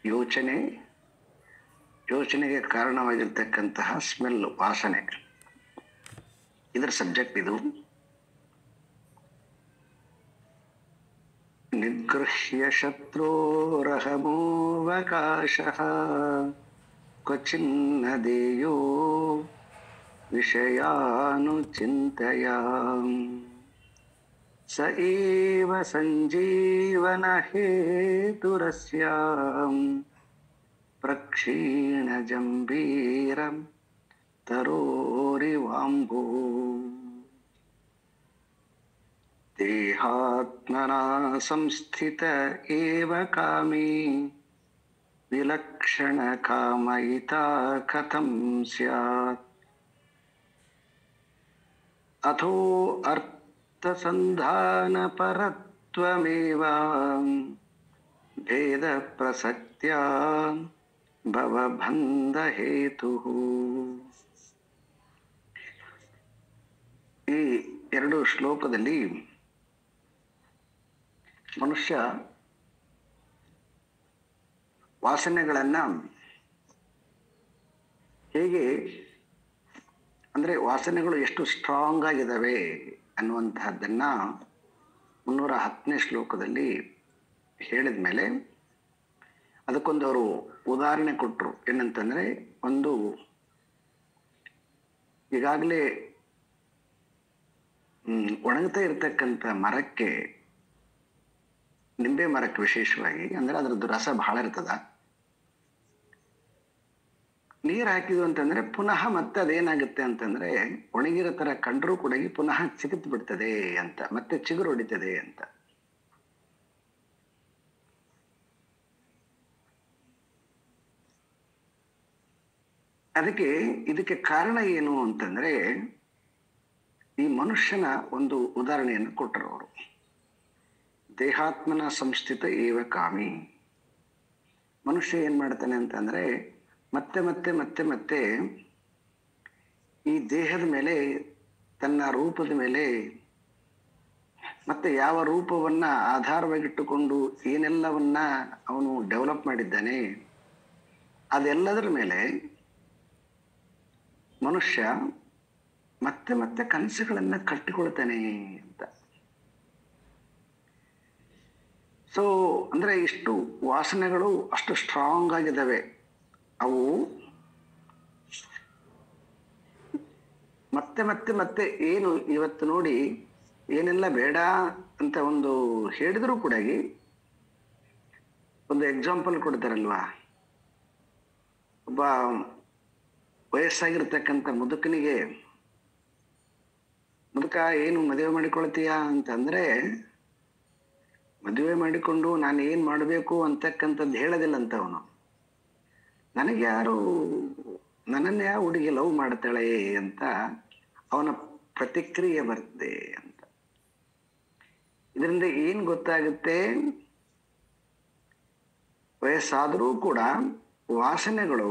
ಯೋಚನೆ, ಯೋಚನೆಗೆ ಕಾರಣವಾಗಿರ್ತಕ್ಕಂತಹ ಸ್ಮೆಲ್, ವಾಸನೆ, ಇದರ ಸಬ್ಜೆಕ್ಟ್ ಇದು. ನಿಗೃಹ್ಯ ಶತ್ರೋರಹಮೋವಕಾಶಃ ಕ್ವಚಿನ್ನ ದೇಯೋ ವಿಷಯಾನುಚಿಂತಯಾಂ ಸ ಏವ ಸಂಜೀವನ ಹೇತುರಸ್ಯಾಂ ಪ್ರಕ್ಷೀಣ ಜಂಬೀರಂ ತರೋರಿವಾಂಬೋ ದೇಹಾತ್ಮನಾ ಸಂಸ್ಥಿತ ಏವ ಕಾಮಿ ವಿಲಕ್ಷಣ ಕಾಮಯಿತಾ ಕಥಂ ಸ್ಯಾತ್ ಅಥೋ ಅರ್ಥಸಂಧಾನ ಪರತ್ವಮೇವ ಭೇದ ಪ್ರಸಕ್ತ್ಯಾ ಭವಬಂಧ ಹೇತುಃ. ಈ ಎರಡು ಶ್ಲೋಕದಲ್ಲಿ ಮನುಷ್ಯ ವಾಸನೆಗಳನ್ನ ಹೇಗೆ, ಅಂದ್ರೆ ವಾಸನೆಗಳು ಎಷ್ಟು ಸ್ಟ್ರಾಂಗ್ ಆಗಿದ್ದಾವೆ ಅನ್ನುವಂತಹದ್ದನ್ನ 310ನೇ ಶ್ಲೋಕದಲ್ಲಿ ಹೇಳಿದ ಮೇಲೆ ಅದಕ್ಕೊಂದು ಅವರು ಉದಾಹರಣೆ ಕೊಟ್ಟರು. ಏನಂತಂದ್ರೆ, ಒಂದು ಈಗಾಗಲೇ ಒಣಗ್ತಾ ಇರ್ತಕ್ಕಂಥ ಮರಕ್ಕೆ, ನಿಂಬೆ ಮರಕ್ಕೆ ವಿಶೇಷವಾಗಿ, ಅಂದ್ರೆ ಅದರದ್ದು ರಸ ಬಹಳ ಇರ್ತದ, ನೀರು ಹಾಕಿದ್ವು ಅಂತಂದ್ರೆ ಪುನಃ ಮತ್ತೆ ಅದೇನಾಗುತ್ತೆ ಅಂತಂದ್ರೆ ಒಣಗಿರೋ ತರ ಕಂಡ್ರೂ ಕೂಡ ಪುನಃ ಚಿಗಿತ್ ಬಿಡ್ತದೆ ಅಂತ, ಮತ್ತೆ ಚಿಗುರು ಹೊಡಿತದೆ ಅಂತ. ಇದಕ್ಕೆ ಕಾರಣ ಏನು ಅಂತಂದ್ರೆ, ಈ ಮನುಷ್ಯನ ಒಂದು ಉದಾಹರಣೆಯನ್ನು ಕೊಟ್ಟರು ಅವರು. ದೇಹಾತ್ಮನ ಸಂಸ್ಥಿತ ಏವ ಕಾಮಿ. ಮನುಷ್ಯ ಏನ್ ಮಾಡ್ತಾನೆ ಅಂತಂದ್ರೆ ಮತ್ತೆ ಮತ್ತೆ ಮತ್ತೆ ಮತ್ತೆ ಈ ದೇಹದ ಮೇಲೆ, ತನ್ನ ರೂಪದ ಮೇಲೆ, ಮತ್ತೆ ಯಾವ ರೂಪವನ್ನ ಆಧಾರವಾಗಿಟ್ಟುಕೊಂಡು ಏನೆಲ್ಲವನ್ನ ಅವನು ಡೆವಲಪ್ ಮಾಡಿದ್ದಾನೆ ಅದೆಲ್ಲದರ ಮೇಲೆ ಮನುಷ್ಯ ಮತ್ತೆ ಮತ್ತೆ ಕನಸುಗಳನ್ನ ಕಟ್ಟಿಕೊಳ್ತಾನೆ ಅಂತ. ಸೊ ಅಂದ್ರೆ ಇಷ್ಟು ವಾಸನೆಗಳು ಅಷ್ಟು ಸ್ಟ್ರಾಂಗ್ ಆಗಿದ್ದಾವೆ. ಅವು ಮತ್ತೆ ಮತ್ತೆ ಮತ್ತೆ ಏನು ಇವತ್ತು ನೋಡಿ ಏನೆಲ್ಲ ಬೇಡ ಅಂತ ಒಂದು ಹೇಳಿದ್ರು ಕೂಡ ಒಂದು ಎಕ್ಸಾಂಪಲ್ ಕೊಡ್ತಾರಲ್ವಾ, ಒಬ್ಬ ವಯಸ್ಸಾಗಿರ್ತಕ್ಕಂಥ ಮುದುಕನಿಗೆ, ಮುದುಕ ಏನು ಮದುವೆ ಮಾಡಿಕೊಳ್ತೀಯಾ ಅಂತಂದ್ರೆ, ಮದುವೆ ಮಾಡಿಕೊಂಡು ನಾನು ಏನ್ ಮಾಡಬೇಕು ಅಂತಕ್ಕಂಥದ್ದು ಹೇಳೋದಿಲ್ಲ ಅಂತ ಅವನು. ನನಗೆ ಯಾರು, ನನ್ನನ್ನು ಯಾವ ಹುಡುಗಿ ಲವ್ ಮಾಡ್ತಾಳೆ ಅಂತ ಅವನ ಪ್ರತಿಕ್ರಿಯೆ ಬರ್ತದೆ ಅಂತ. ಇದರಿಂದ ಏನ್ ಗೊತ್ತಾಗುತ್ತೆ, ವಯಸ್ಸಾದರೂ ಕೂಡ ವಾಸನೆಗಳು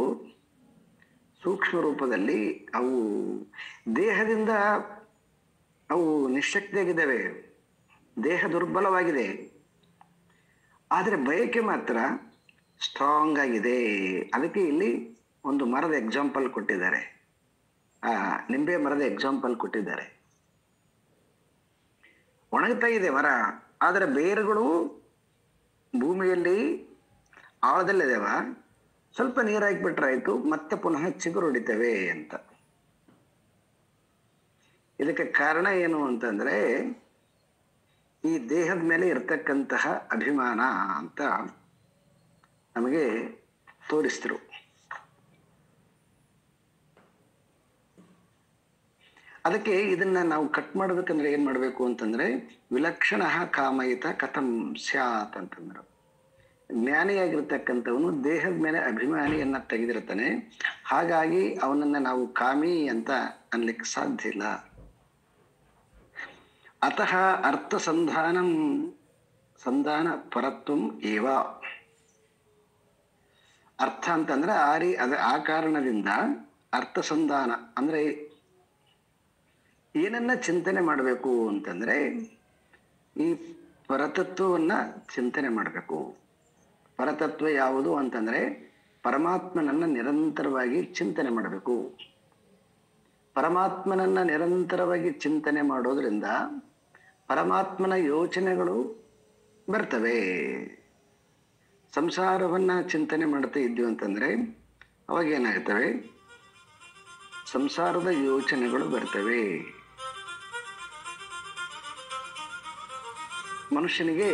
ಸೂಕ್ಷ್ಮ ರೂಪದಲ್ಲಿ ಅವು ದೇಹದಿಂದ ಅವು ನಿಶ್ಶಕ್ತಿಯಾಗಿದ್ದಾವೆ, ದೇಹ ದುರ್ಬಲವಾಗಿದೆ, ಆದರೆ ಬಯಕೆ ಮಾತ್ರ ಸ್ಟ್ರಾಂಗ್ ಆಗಿದೆ. ಅದಕ್ಕೆ ಇಲ್ಲಿ ಒಂದು ಮರದ ಎಕ್ಸಾಂಪಲ್ ಕೊಟ್ಟಿದ್ದಾರೆ, ನಿಂಬೆ ಮರದ ಎಕ್ಸಾಂಪಲ್ ಕೊಟ್ಟಿದ್ದಾರೆ. ಒಣಗ್ತಾ ಇದೆ ಮರ, ಆದರೆ ಬೇರುಗಳು ಭೂಮಿಯಲ್ಲಿ ಆಳದಲ್ಲಿದ್ದಾವ, ಸ್ವಲ್ಪ ನೀರು ಹಾಕಿಬಿಟ್ರಾಯ್ತು, ಮತ್ತೆ ಪುನಃ ಚಿಗುರು ಹೊಡಿತೇವೆ ಅಂತ. ಇದಕ್ಕೆ ಕಾರಣ ಏನು ಅಂತಂದ್ರೆ ಈ ದೇಹದ ಮೇಲೆ ಇರ್ತಕ್ಕಂತಹ ಅಭಿಮಾನ ಅಂತ ನಮಗೆ ತೋರಿಸಿದ್ರು. ಅದಕ್ಕೆ ಇದನ್ನ ನಾವು ಕಟ್ ಮಾಡ್ಬೇಕಂದ್ರೆ ಏನ್ ಮಾಡ್ಬೇಕು ಅಂತಂದ್ರೆ, ವಿಲಕ್ಷಣ ಕಾಮಯಿತ ಕಥಂ ಸ್ಯಾತ್ ಅಂತಂದ್ರು. ಜ್ಞಾನಿಯಾಗಿರ್ತಕ್ಕಂಥವನು ದೇಹದ ಮೇಲೆ ಅಭಿಮಾನಿಯನ್ನ ತೆಗೆದಿರ್ತಾನೆ, ಹಾಗಾಗಿ ಅವನನ್ನ ನಾವು ಕಾಮಿ ಅಂತ ಅನ್ಲಿಕ್ಕೆ ಸಾಧ್ಯ ಇಲ್ಲ. ಅತಃ ಅರ್ಥ ಸಂಧಾನ ಪರತ್ವಂ ಏವ. ಅರ್ಥ ಅಂತಂದ್ರೆ ಆ ಕಾರಣದಿಂದ ಅರ್ಥ ಸಂಧಾನ ಅಂದ್ರೆ ಏನನ್ನ ಚಿಂತನೆ ಮಾಡಬೇಕು ಅಂತಂದ್ರೆ ಈ ಪರತತ್ವವನ್ನ ಚಿಂತನೆ ಮಾಡಬೇಕು. ಪರತತ್ವ ಯಾವುದು ಅಂತಂದ್ರೆ ಪರಮಾತ್ಮನನ್ನ ನಿರಂತರವಾಗಿ ಚಿಂತನೆ ಮಾಡಬೇಕು. ಪರಮಾತ್ಮನನ್ನ ನಿರಂತರವಾಗಿ ಚಿಂತನೆ ಮಾಡೋದ್ರಿಂದ ಪರಮಾತ್ಮನ ಯೋಚನೆಗಳು ಬರ್ತವೆ. ಸಂಸಾರವನ್ನ ಚಿಂತನೆ ಮಾಡ್ತಾ ಇದ್ದೀವಿ ಅಂತಂದ್ರೆ ಅವಾಗ ಏನಾಗ್ತವೆ, ಸಂಸಾರದ ಯೋಚನೆಗಳು ಬರ್ತವೆ. ಮನುಷ್ಯನಿಗೆ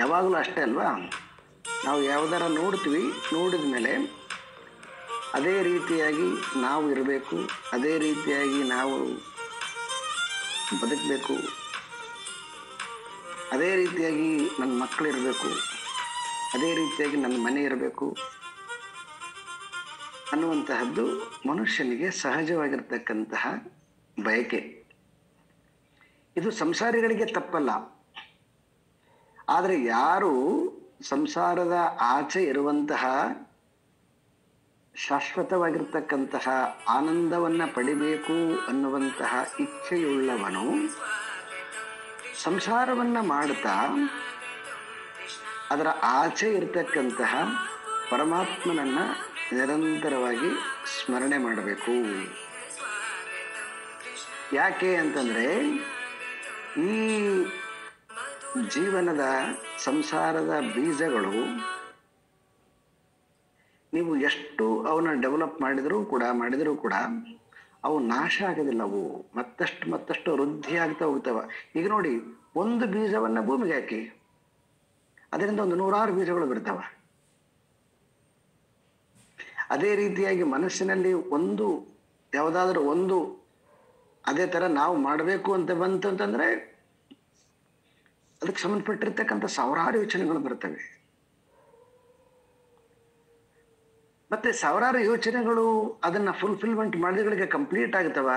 ಯಾವಾಗಲೂ ಅಷ್ಟೇ ಅಲ್ವಾ, ನಾವು ಯಾವ್ದಾರ ನೋಡ್ತೀವಿ, ನೋಡಿದ ಮೇಲೆ ಅದೇ ರೀತಿಯಾಗಿ ನಾವು ಇರಬೇಕು, ಅದೇ ರೀತಿಯಾಗಿ ನಾವು ಬದುಕಬೇಕು, ಅದೇ ರೀತಿಯಾಗಿ ನನ್ನ ಮಕ್ಕಳು ಇರಬೇಕು, ಅದೇ ರೀತಿಯಾಗಿ ನನ್ನ ಮನೆ ಇರಬೇಕು ಅನ್ನುವಂತಹದ್ದು ಮನುಷ್ಯನಿಗೆ ಸಹಜವಾಗಿರ್ತಕ್ಕಂತಹ ಬಯಕೆ. ಇದು ಸಂಸಾರಿಗಳಿಗೆ ತಪ್ಪಲ್ಲ. ಆದರೆ ಯಾರು ಸಂಸಾರದ ಆಚೆ ಇರುವಂತಹ ಶಾಶ್ವತವಾಗಿರ್ತಕ್ಕಂತಹ ಆನಂದವನ್ನ ಪಡಿಬೇಕು ಅನ್ನುವಂತಹ ಇಚ್ಛೆಯುಳ್ಳವನು ಸಂಸಾರವನ್ನ ಮಾಡ್ತಾ ಅದರ ಆಚೆ ಇರತಕ್ಕಂತಹ ಪರಮಾತ್ಮನನ್ನ ನಿರಂತರವಾಗಿ ಸ್ಮರಣೆ ಮಾಡಬೇಕು. ಯಾಕೆ ಅಂತಂದ್ರೆ ಈ ಜೀವನದ ಸಂಸಾರದ ಬೀಜಗಳು ನೀವು ಎಷ್ಟು ಅವನ್ನ ಡೆವಲಪ್ ಮಾಡಿದರೂ ಕೂಡ ಅವು ನಾಶ ಆಗೋದಿಲ್ಲ. ಅವು ಮತ್ತಷ್ಟು ವೃದ್ಧಿ ಆಗ್ತಾ ಹೋಗ್ತಾವ. ಈಗ ನೋಡಿ, ಒಂದು ಬೀಜವನ್ನ ಭೂಮಿಗೆ ಹಾಕಿ ಅದರಿಂದ ಒಂದು 100 ಬೀಜಗಳು ಬರ್ತಾವ. ಅದೇ ರೀತಿಯಾಗಿ ಮನಸ್ಸಿನಲ್ಲಿ ಯಾವುದಾದ್ರೂ ಒಂದು ಅದೇ ತರ ನಾವು ಮಾಡಬೇಕು ಅಂತ ಬಂತು ಅಂತಂದ್ರೆ ಅದಕ್ಕೆ ಸಂಬಂಧಪಟ್ಟಿರ್ತಕ್ಕಂಥ ಸಾವಿರಾರು ಯೋಚನೆಗಳು ಬರ್ತವೆ. ಮತ್ತೆ ಸಾವಿರಾರು ಯೋಚನೆಗಳು ಅದನ್ನ ಫುಲ್ಫಿಲ್ಮೆಂಟ್ ಮಾಡಿದಗಳಿಗೆ ಕಂಪ್ಲೀಟ್ ಆಗ್ತವ?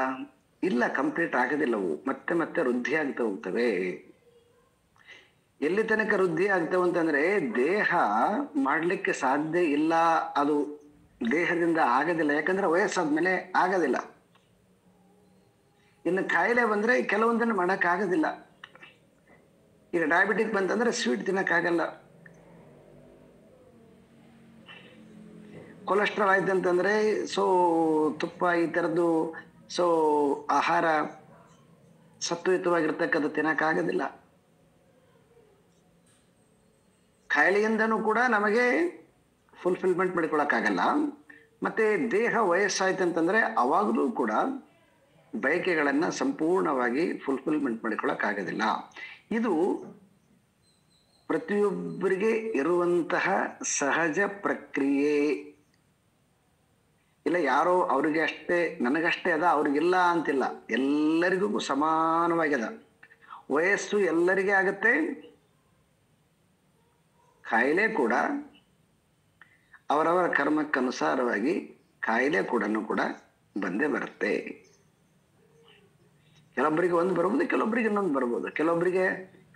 ಇಲ್ಲ, ಕಂಪ್ಲೀಟ್ ಆಗೋದಿಲ್ಲವು. ಮತ್ತೆ ವೃದ್ಧಿ ಆಗ್ತಾ ಹೋಗ್ತವೆ. ಎಲ್ಲಿ ತನಕ ವೃದ್ಧಿ ಆಗ್ತವೆ ಅಂತಂದ್ರೆ ದೇಹ ಮಾಡ್ಲಿಕ್ಕೆ ಸಾಧ್ಯ ಇಲ್ಲ, ಅದು ದೇಹದಿಂದ ಆಗೋದಿಲ್ಲ. ಯಾಕಂದ್ರೆ ವಯಸ್ಸಾದ್ಮೇಲೆ ಆಗೋದಿಲ್ಲ. ಇನ್ನು ಕಾಯಿಲೆ ಬಂದ್ರೆ ಕೆಲವೊಂದನ್ನು ಮಾಡಕ್ ಆಗೋದಿಲ್ಲ. ಈಗ ಡಯಾಬಿಟಿಕ್ ಬಂತಂದ್ರೆ ಸ್ವೀಟ್ ತಿನ್ನಕ್ಕಾಗಲ್ಲ. ಕೊಲೆಸ್ಟ್ರಾಲ್ ಆಯ್ತು ಅಂತಂದ್ರೆ ತುಪ್ಪ ಈ ಥರದ್ದು ಆಹಾರ ಸತ್ವಯುತವಾಗಿರ್ತಕ್ಕದ್ದು ತಿನ್ನಕ್ಕಾಗೋದಿಲ್ಲ. ಕಾಯಿಲೆಯಿಂದನೂ ಕೂಡ ನಮಗೆ ಫುಲ್ಫಿಲ್ಮೆಂಟ್ ಮಾಡಿಕೊಳಕ್ಕಾಗಲ್ಲ. ಮತ್ತೆ ದೇಹ ವಯಸ್ಸಾಯ್ತು ಅಂತಂದ್ರೆ ಅವಾಗಲೂ ಕೂಡ ಬಯಕೆಗಳನ್ನ ಸಂಪೂರ್ಣವಾಗಿ ಫುಲ್ಫಿಲ್ಮೆಂಟ್ ಮಾಡಿಕೊಳಕ್ಕಾಗೋದಿಲ್ಲ. ಇದು ಪ್ರತಿಯೊಬ್ಬರಿಗೆ ಇರುವಂತಹ ಸಹಜ ಪ್ರಕ್ರಿಯೆ. ಇಲ್ಲ ಯಾರೋ ಅವ್ರಿಗೆ ಅಷ್ಟೇ ನನಗಷ್ಟೇ ಅದ ಅವ್ರಿಗಿಲ್ಲ ಅಂತಿಲ್ಲ, ಎಲ್ಲರಿಗೂ ಸಮಾನವಾಗ್ಯದ. ವಯಸ್ಸು ಎಲ್ಲರಿಗೆ ಆಗತ್ತೆ, ಕಾಯಿಲೆ ಕೂಡ ಅವರವರ ಕರ್ಮಕ್ಕನುಸಾರವಾಗಿ ಕಾಯಿಲೆ ಕೂಡ ಬಂದೇ ಬರುತ್ತೆ. ಕೆಲವೊಬ್ಬರಿಗೆ ಒಂದು ಬರ್ಬೋದು, ಕೆಲವೊಬ್ಬರಿಗೆ ಇನ್ನೊಂದು ಬರ್ಬೋದು. ಕೆಲವೊಬ್ಬರಿಗೆ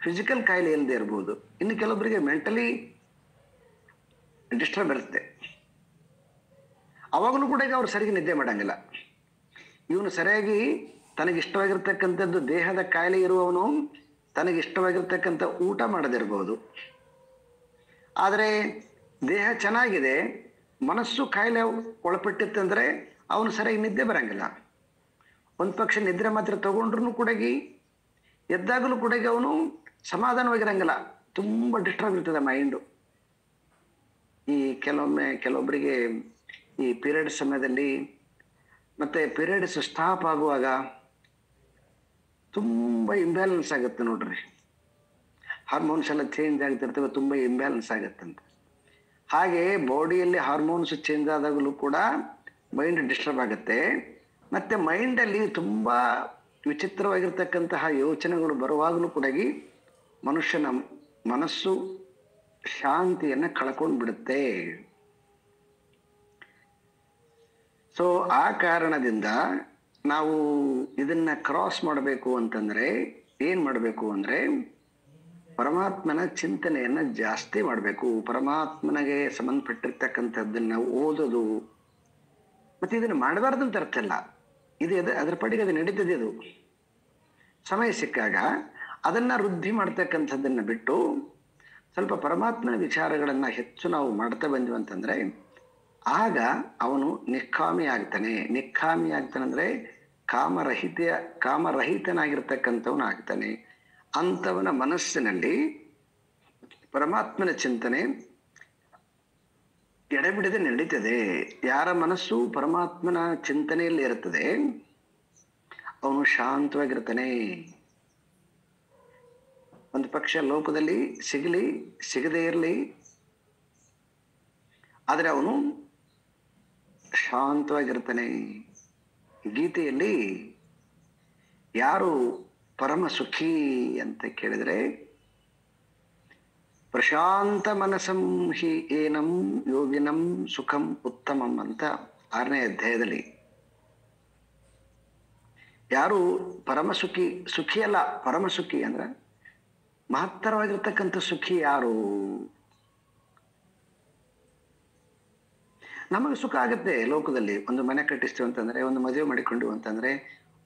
ಫಿಸಿಕಲ್ ಕಾಯಿಲೆ ಇಲ್ಲದೆ ಇರ್ಬೋದು, ಇನ್ನು ಕೆಲವೊಬ್ಬರಿಗೆ ಮೆಂಟಲಿ ಡಿಸ್ಟರ್ಬ್ ಇರುತ್ತೆ. ಅವಾಗಲೂ ಕೂಡ ಈಗ ಅವ್ರು ಸರಿಯಾಗಿ ನಿದ್ದೆ ಮಾಡಂಗಿಲ್ಲ. ಇವನು ಸರಿಯಾಗಿ ತನಗಿಷ್ಟವಾಗಿರ್ತಕ್ಕಂಥದ್ದು, ದೇಹದ ಕಾಯಿಲೆ ಇರುವವನು ತನಗಿಷ್ಟವಾಗಿರ್ತಕ್ಕಂಥ ಊಟ ಮಾಡದಿರ್ಬೋದು. ಆದರೆ ದೇಹ ಚೆನ್ನಾಗಿದೆ, ಮನಸ್ಸು ಕಾಯಿಲೆ ಒಳಪಟ್ಟಿತ್ತಂದ್ರೆ ಅವನು ಸರಿಯಾಗಿ ನಿದ್ದೆ ಬರಂಗಿಲ್ಲ. ಒಂದು ಪಕ್ಷ ನಿದ್ರೆ ಮಾತ್ರ ತಗೊಂಡ್ರು ಕೂಡ ಎದ್ದಾಗಲೂ ಕೂಡ ಅವನು ಸಮಾಧಾನವಾಗಿರಂಗಿಲ್ಲ, ತುಂಬ ಡಿಸ್ಟರ್ಬ್ ಇರ್ತದೆ ಮೈಂಡು. ಈ ಕೆಲವೊಬ್ಬರಿಗೆ ಈ ಪೀರಿಯಡ್ ಸಮಯದಲ್ಲಿ ಮತ್ತೆ ಪೀರಿಯಡ್ಸ್ ಸ್ಟಾಪ್ ಆಗುವಾಗ ತುಂಬ ಇಂಬ್ಯಾಲೆನ್ಸ್ ಆಗುತ್ತೆ ನೋಡ್ರಿ. ಹಾರ್ಮೋನ್ಸ್ ಎಲ್ಲ ಚೇಂಜ್ ಆಗ್ತಿರ್ತವೆ, ತುಂಬ ಇಂಬ್ಯಾಲೆನ್ಸ್ ಆಗುತ್ತಂತ. ಹಾಗೆ ಬಾಡಿಯಲ್ಲಿ ಹಾರ್ಮೋನ್ಸ್ ಚೇಂಜ್ ಆದಾಗಲೂ ಕೂಡ ಮೈಂಡ್ ಡಿಸ್ಟರ್ಬ್ ಆಗುತ್ತೆ. ಮತ್ತೆ ಮೈಂಡಲ್ಲಿ ತುಂಬ ವಿಚಿತ್ರವಾಗಿರ್ತಕ್ಕಂತಹ ಯೋಚನೆಗಳು ಬರುವಾಗಲೂ ಕೂಡ ಮನುಷ್ಯನ ಮನಸ್ಸು ಶಾಂತಿಯನ್ನ ಕಳ್ಕೊಂಡು ಬಿಡುತ್ತೆ. ಆ ಕಾರಣದಿಂದ ನಾವು ಇದನ್ನ ಕ್ರಾಸ್ ಮಾಡಬೇಕು ಅಂತಂದ್ರೆ ಏನ್ ಮಾಡಬೇಕು ಅಂದ್ರೆ ಪರಮಾತ್ಮನ ಚಿಂತನೆಯನ್ನ ಜಾಸ್ತಿ ಮಾಡಬೇಕು. ಪರಮಾತ್ಮನಿಗೆ ಸಂಬಂಧಪಟ್ಟಿರ್ತಕ್ಕಂಥದ್ದನ್ನ ಓದೋದು. ಮತ್ತೆ ಇದನ್ನ ಮಾಡಬಾರ್ದು ಅಂತ ಅರ್ಥ ಇಲ್ಲ, ಇದು ಅದ್ರ ಪಡಿಗೆ ಅದು ನಡೀತದೆ. ಅದು ಸಮಯ ಸಿಕ್ಕಾಗ ಅದನ್ನ ವೃದ್ಧಿ ಮಾಡ್ತಕ್ಕಂಥದ್ದನ್ನ ಬಿಟ್ಟು ಸ್ವಲ್ಪ ಪರಮಾತ್ಮನ ವಿಚಾರಗಳನ್ನ ಹೆಚ್ಚು ನಾವು ಮಾಡ್ತಾ ಬಂದ್ವಿ ಅಂತಂದ್ರೆ ಆಗ ಅವನು ನಿಷ್ಕಾಮಿ ಆಗ್ತಾನೆ. ನಿಷ್ಕಾಮಿ ಆಗ್ತಾನಂದ್ರೆ ಕಾಮರಹಿತನಾಗಿರ್ತಕ್ಕಂಥವನು ಆಗ್ತಾನೆ. ಅಂಥವನ ಮನಸ್ಸಿನಲ್ಲಿ ಪರಮಾತ್ಮನ ಚಿಂತನೆ ಎಡೆಬಿಡದೆ ನಡೀತದೆ. ಯಾರ ಮನಸ್ಸು ಪರಮಾತ್ಮನ ಚಿಂತನೆಯಲ್ಲಿ ಇರುತ್ತದೆ ಅವನು ಶಾಂತವಾಗಿರ್ತಾನೆ. ಒಂದು ಪಕ್ಷ ಲೋಕದಲ್ಲಿ ಸಿಗಲಿ ಸಿಗದೇ ಇರಲಿ, ಆದರೆ ಅವನು ಶಾಂತವಾಗಿರ್ತಾನೆ. ಗೀತೆಯಲ್ಲಿ ಯಾರು ಪರಮ ಸುಖಿ ಅಂತ ಕೇಳಿದರೆ ಪ್ರಶಾಂತ ಮನಸಂ ಹಿ ಏನಂ ಯೋಗಿನಂ ಸುಖಂ ಉತ್ತಮಂ ಅಂತ 6ನೇ ಅಧ್ಯಾಯದಲ್ಲಿ ಯಾರು ಪರಮ ಸುಖಿ, ಸುಖಿ ಅಲ್ಲ ಪರಮ ಸುಖಿ ಅಂದ್ರೆ ಮಹತ್ತರವಾಗಿರ್ತಕ್ಕಂಥ ಸುಖಿ ಯಾರು? ನಮಗೆ ಸುಖ ಆಗುತ್ತೆ ಲೋಕದಲ್ಲಿ. ಒಂದು ಮನೆ ಕಟ್ಟಿಸ್ತೀವಿ ಅಂತಂದ್ರೆ, ಒಂದು ಮದುವೆ ಮಾಡಿಕೊಂಡು ಅಂತಂದ್ರೆ,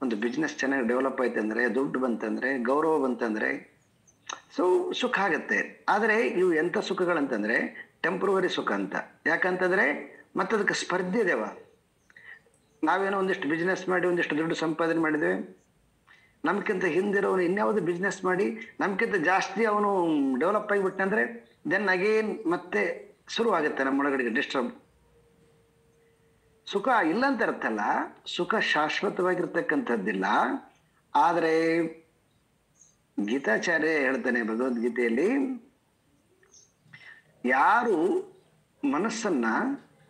ಒಂದು ಬಿಸ್ನೆಸ್ ಚೆನ್ನಾಗಿ ಡೆವಲಪ್ ಆಯ್ತು ಅಂದ್ರೆ, ದುಡ್ಡು ಬಂತಂದ್ರೆ, ಗೌರವ ಬಂತಂದ್ರೆ ಸುಖ ಆಗತ್ತೆ. ಆದರೆ ಇವು ಎಂಥ ಸುಖಗಳಂತಂದ್ರೆ ಟೆಂಪ್ರವರಿ ಸುಖ ಅಂತ. ಯಾಕಂತಂದ್ರೆ ಮತ್ತದಕ್ಕೆ ಸ್ಪರ್ಧೆ ಇದೇವ. ನಾವೇನೋ ಒಂದಿಷ್ಟು ಬಿಸ್ನೆಸ್ ಮಾಡಿ ಒಂದಿಷ್ಟು ದುಡ್ಡು ಸಂಪಾದನೆ ಮಾಡಿದ್ವಿ, ನಮ್ಗಿಂತ ಹಿಂದಿರೋನು ಇನ್ಯಾವುದು ಬಿಸ್ನೆಸ್ ಮಾಡಿ ನಮ್ಗಿಂತ ಜಾಸ್ತಿ ಅವನು ಡೆವಲಪ್ ಆಗಿಬಿಟ್ಟಂದ್ರೆ ದೆನ್ ಅಗೇನ್ ಮತ್ತೆ ಶುರು ಆಗುತ್ತೆ ನಮ್ಮೊಳಗಡೆಗೆ ಡಿಸ್ಟರ್ಬ್. ಸುಖ ಇಲ್ಲ ಅಂತ ಅರ್ಥಲ್ಲ, ಸುಖ ಶಾಶ್ವತವಾಗಿರ್ತಕ್ಕಂಥದ್ದಿಲ್ಲ. ಆದರೆ ಗೀತಾಚಾರ್ಯ ಹೇಳ್ತಾನೆ ಭಗವದ್ಗೀತೆಯಲ್ಲಿ, ಯಾರು ಮನಸ್ಸನ್ನ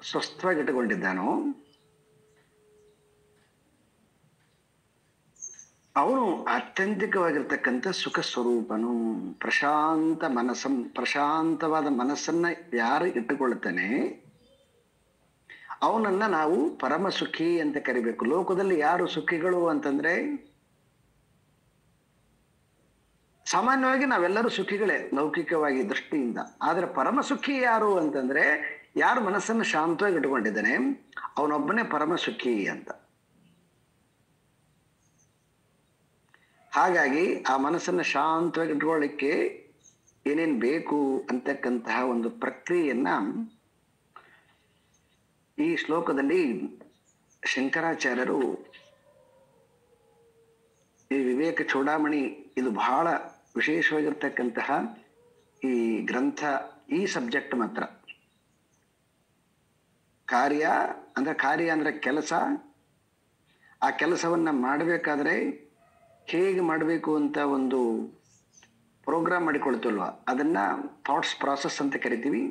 ಸ್ವಸ್ಥವಾಗಿಟ್ಟುಕೊಂಡಿದ್ದಾನೋ ಅವನು ಆತ್ಯಂತಿಕವಾಗಿರ್ತಕ್ಕಂಥ ಸುಖ ಸ್ವರೂಪನು. ಪ್ರಶಾಂತವಾದ ಮನಸ್ಸನ್ನ ಯಾರು ಇಟ್ಟುಕೊಳ್ತಾನೆ ಅವನನ್ನ ನಾವು ಪರಮ ಸುಖಿ ಅಂತ ಕರಿಬೇಕು. ಲೋಕದಲ್ಲಿ ಯಾರು ಸುಖಿಗಳು ಅಂತಂದ್ರೆ ಸಾಮಾನ್ಯವಾಗಿ ನಾವೆಲ್ಲರೂ ಸುಖಿಗಳೇ ಲೌಕಿಕವಾಗಿ ದೃಷ್ಟಿಯಿಂದ. ಆದ್ರೆ ಪರಮ ಸುಖಿ ಯಾರು ಅಂತಂದ್ರೆ ಯಾರು ಮನಸ್ಸನ್ನು ಶಾಂತವಾಗಿ ಇಟ್ಟುಕೊಂಡಿದ್ದಾನೆ ಅವನೊಬ್ಬನೇ ಪರಮ ಸುಖಿ ಅಂತ. ಹಾಗಾಗಿ ಆ ಮನಸ್ಸನ್ನು ಶಾಂತವಾಗಿ ಇಟ್ಕೊಳ್ಳಿಕ್ಕೆ ಏನೇನ್ ಬೇಕು ಅಂತಕ್ಕಂತಹ ಒಂದು ಪ್ರಕ್ರಿಯೆಯನ್ನ ಈ ಶ್ಲೋಕದಲ್ಲಿ ಶಂಕರಾಚಾರ್ಯರು ಈ ವಿವೇಕ ಚೂಡಾಮಣಿ, ಇದು ಬಹಳ ವಿಶೇಷವಾಗಿರ್ತಕ್ಕಂತಹ ಈ ಗ್ರಂಥ. ಈ ಸಬ್ಜೆಕ್ಟ್ ಮಾತ್ರ ಕಾರ್ಯ ಅಂದ್ರೆ ಕೆಲಸ. ಆ ಕೆಲಸವನ್ನ ಮಾಡಬೇಕಾದ್ರೆ ಹೇಗೆ ಮಾಡಬೇಕು ಅಂತ ಒಂದು ಪ್ರೋಗ್ರಾಮ್ ಮಾಡಿಕೊಳ್ತಲ್ವ, ಅದನ್ನ ಥಾಟ್ಸ್ ಪ್ರಾಸೆಸ್ ಅಂತ ಕರಿತೀವಿ.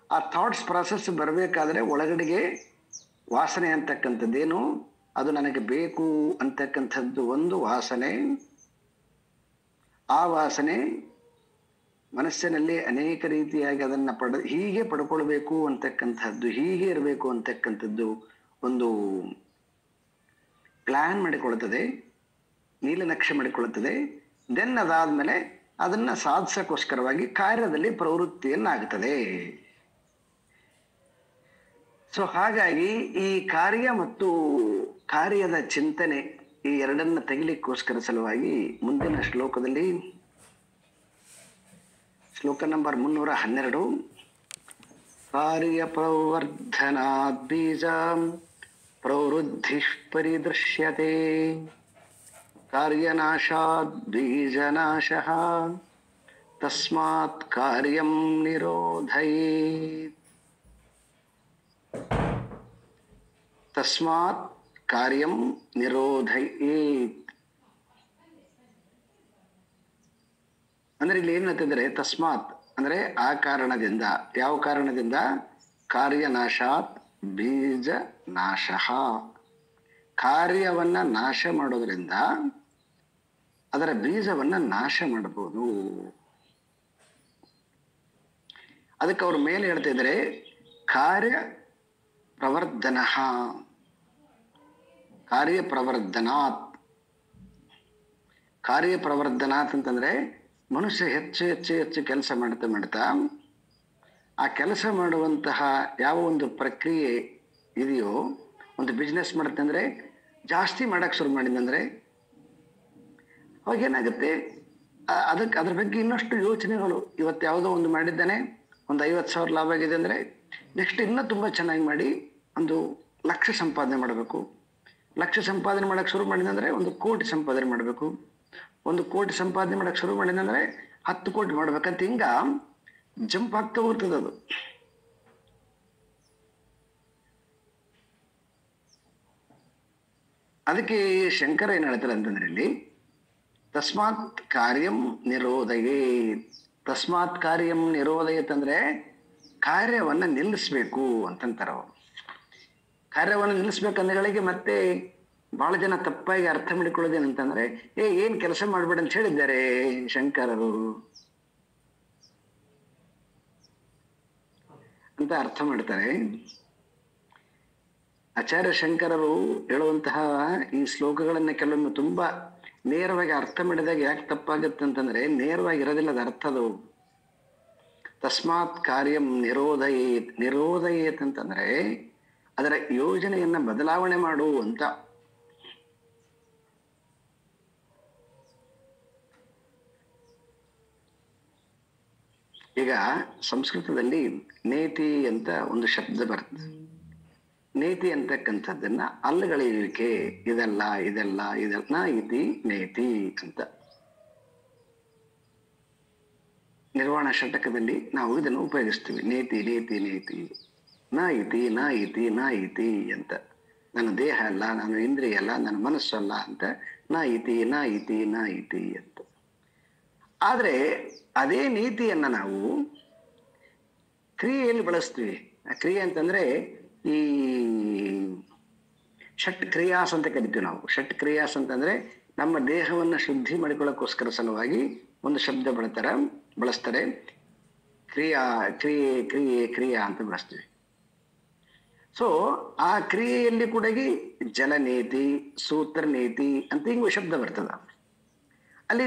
ಆ ಥಾಟ್ಸ್ ಪ್ರಾಸೆಸ್ ಬರಬೇಕಾದ್ರೆ ಒಳಗಡೆಗೆ ವಾಸನೆ ಅಂತಕ್ಕಂಥದ್ದೇನು, ಅದು ನನಗೆ ಬೇಕು ಅಂತಕ್ಕಂಥದ್ದು ಒಂದು ವಾಸನೆ. ಆ ವಾಸನೆ ಮನಸ್ಸಿನಲ್ಲಿ ಅನೇಕ ರೀತಿಯಾಗಿ ಅದನ್ನ ಹೀಗೆ ಪಡ್ಕೊಳ್ಬೇಕು ಅಂತಕ್ಕಂಥದ್ದು, ಹೀಗೆ ಇರಬೇಕು ಅಂತಕ್ಕಂಥದ್ದು ಒಂದು ಪ್ಲಾನ್ ಮಾಡಿಕೊಳ್ಳುತ್ತದೆ, ನೀಲನಕ್ಷೆ ಮಾಡಿಕೊಳ್ಳುತ್ತದೆ. ದೆನ್ ಅದಾದ್ಮೇಲೆ ಅದನ್ನ ಸಾಧಿಸೋಕ್ಕೋಸ್ಕರವಾಗಿ ಕಾರ್ಯದಲ್ಲಿ ಪ್ರವೃತ್ತಿಯನ್ನಾಗುತ್ತದೆ. ಸೊ ಹಾಗಾಗಿ ಈ ಕಾರ್ಯ ಮತ್ತು ಕಾರ್ಯದ ಚಿಂತನೆ ಈ ಎರಡನ್ನ ತೆಗಿಲಿಕ್ಕೋಸ್ಕರ ಸಲುವಾಗಿ ಮುಂದಿನ ಶ್ಲೋಕದಲ್ಲಿ ಶ್ಲೋಕ ನಂಬರ್ 312 ಕಾರ್ಯ ಪ್ರವರ್ಧನಾದ್ ಬೀಜಂ ಪ್ರವೃದ್ಧಿ ಪರಿದೃಶ್ಯತೆ ಕಾರ್ಯನಾಶಾದ್ ಬೀಜನಾಶಃ ತಸ್ಮಾತ್ ಕಾರ್ಯಂ ನಿರೋಧಯೇತ್. ತಸ್ಮಾತ್ ಕಾರ್ಯಂ ನಿರೋಧಯೇತ್ ಅಂದ್ರೆ ಇಲ್ಲಿ ಏನ್ ಹೇಳ್ತಿದ್ರೆ, ತಸ್ಮಾತ್ ಅಂದ್ರೆ ಆ ಕಾರಣದಿಂದ. ಯಾವ ಕಾರಣದಿಂದ? ಕಾರ್ಯನಾಶಾತ್ ಬೀಜ ನಾಶಃ. ಕಾರ್ಯವನ್ನ ನಾಶ ಮಾಡೋದ್ರಿಂದ ಅದರ ಬೀಜವನ್ನ ನಾಶ ಮಾಡಬಹುದು. ಅದಕ್ಕೆ ಅವ್ರ ಮೇಲೆ ಹೇಳ್ತಿದ್ರೆ ಕಾರ್ಯ ಪ್ರವರ್ಧನ, ಕಾರ್ಯಪ್ರವರ್ಧನಾತ್. ಕಾರ್ಯಪ್ರವರ್ಧನಾತ್ ಅಂತಂದ್ರೆ ಮನುಷ್ಯ ಹೆಚ್ಚು ಹೆಚ್ಚು ಹೆಚ್ಚು ಕೆಲಸ ಮಾಡ್ತಾ ಆ ಕೆಲಸ ಮಾಡುವಂತಹ ಯಾವ ಒಂದು ಪ್ರಕ್ರಿಯೆ ಇದೆಯೋ, ಒಂದು ಬಿಸ್ನೆಸ್ ಮಾಡುತ್ತಂದ್ರೆ ಜಾಸ್ತಿ ಮಾಡಕ್ ಶುರು ಮಾಡಿದಂದ್ರೆ ಅವಾಗೇನಾಗುತ್ತೆ, ಅದಕ್ಕೆ ಅದ್ರ ಬಗ್ಗೆ ಇನ್ನಷ್ಟು ಯೋಚನೆಗಳು. ಇವತ್ತು ಯಾವುದೋ ಒಂದು ಮಾಡಿದ್ದಾನೆ, ಒಂದು 50,000 ಲಾಭ ಆಗಿದೆ ಅಂದರೆ ನೆಕ್ಸ್ಟ್ ಇನ್ನೂ ತುಂಬ ಚೆನ್ನಾಗಿ ಮಾಡಿ 1,00,000 ಸಂಪಾದನೆ ಮಾಡಬೇಕು. 1,00,000 ಸಂಪಾದನೆ ಮಾಡಕ್ಕೆ ಶುರು ಮಾಡಿದಂದರೆ 1,00,00,000 ಸಂಪಾದನೆ ಮಾಡಬೇಕು. 1,00,00,000 ಸಂಪಾದನೆ ಮಾಡಕ್ಕೆ ಶುರು ಮಾಡಿದಂದರೆ 10,00,00,000 ಮಾಡ್ಬೇಕಂತ ಹಿಂಗ ಜಂಪ್ ಆಗ್ತಾ ಹೋಗ್ತದೆ ಅದು. ಅದಕ್ಕೆ ಶಂಕರ ಏನ್ ಹೇಳ್ತಾರೆ ಅಂತಂದ್ರೆ ಇಲ್ಲಿ ತಸ್ಮಾತ್ ಕಾರ್ಯಂ ನಿರೋಧಯೇ. ತಸ್ಮಾತ್ ಕಾರ್ಯಂ ನಿರೋಧಯತ್ ಅಂದ್ರೆ ಕಾರ್ಯವನ್ನ ನಿಲ್ಲಿಸ್ಬೇಕು ಅಂತಂತಾರ ಅವರು. ಕಾರ್ಯವನ್ನು ನಿಲ್ಲಿಸ್ಬೇಕಂದ್ಗಳಿಗೆ ಮತ್ತೆ ಬಹಳ ಜನ ತಪ್ಪಾಗಿ ಅರ್ಥ ಮಾಡಿಕೊಳ್ಳೋದೇನಂತಂದ್ರೆ ಏನ್ ಕೆಲಸ ಮಾಡ್ಬೇಡ ಅಂತ ಹೇಳಿದ್ದಾರೆ ಶಂಕರರು ಅಂತ ಅರ್ಥ ಮಾಡ್ತಾರೆ. ಆಚಾರ್ಯ ಶಂಕರರು ಹೇಳುವಂತಹ ಈ ಶ್ಲೋಕಗಳನ್ನ ಕೆಲವೊಮ್ಮೆ ತುಂಬಾ ನೇರವಾಗಿ ಅರ್ಥ ಮಾಡಿದಾಗ ಯಾಕೆ ತಪ್ಪಾಗುತ್ತೆ ಅಂತಂದ್ರೆ ನೇರವಾಗಿ ಇರೋದಿಲ್ಲ ಅದು ಅರ್ಥ. ಅದು ತಸ್ಮಾತ್ ಕಾರ್ಯಂ ನಿರೋಧಯೇತ್. ನಿರೋಧಯೇತ್ ಅಂತಂದ್ರೆ ಅದರ ಯೋಜನೆಯನ್ನ ಬದಲಾವಣೆ ಮಾಡು ಅಂತ. ಈಗ ಸಂಸ್ಕೃತದಲ್ಲಿ ನೇತಿ ಅಂತ ಒಂದು ಶಬ್ದ ಬರ್ತದೆ. ನೇತಿ ಅಂತಕ್ಕಂಥದ್ದನ್ನ ಅಲ್ಲಗಳೆಯುವಿಕೆ, ಇದೆಲ್ಲ ಇದೆಲ್ಲ ಇದೆಲ್ಲ ಇತಿ ನೇತಿ ಅಂತ. ನಿರ್ವಾಣ ಷಟಕದಲ್ಲಿ ನಾವು ಇದನ್ನು ಉಪಯೋಗಿಸ್ತೀವಿ. ನೇತಿ ನೇತಿ ನೇತಿ, ನ ಇತಿ ನ ಇತಿ ನ ಇತಿ ಅಂತ. ನನ್ನ ದೇಹ ಅಲ್ಲ, ನಾನು ಇಂದ್ರಿಯ ಅಲ್ಲ, ನನ್ನ ಮನಸ್ಸಲ್ಲ ಅಂತ ನ ಇತಿ ನ ಇತಿ ನ ಇತಿ ಅಂತ. ಆದ್ರೆ ಅದೇ ನೀತಿಯನ್ನ ನಾವು ಕ್ರಿಯೆಯಲ್ಲಿ ಬಳಸ್ತೀವಿ. ಆ ಕ್ರಿಯೆ ಅಂತಂದ್ರೆ ಈ ಷಟ್ ಕ್ರಿಯಾಸ್ ಅಂತ ಕರಿತೀವಿ ನಾವು. ಷಟ್ ಕ್ರಿಯಾಸ್ ಅಂತಂದ್ರೆ ನಮ್ಮ ದೇಹವನ್ನ ಶುದ್ಧಿ ಮಾಡಿಕೊಳ್ಳೋಕ್ಕೋಸ್ಕರ ಸಲುವಾಗಿ ಒಂದು ಶಬ್ದ ಬಳಸ್ತಾರೆ. ಕ್ರಿಯಾ ಕ್ರಿಯೆ ಕ್ರಿಯೆ ಕ್ರಿಯಾ ಅಂತ ಬಳಸ್ತೀವಿ. ಸೊ ಆ ಕ್ರಿಯೆಯಲ್ಲಿ ಕೂಡ ಜಲನೇತಿ, ಸೂತ್ರ ನೀತಿ ಅಂತ ಹಿಂಗ ಶಬ್ದ ಬರ್ತದ. ಅಲ್ಲಿ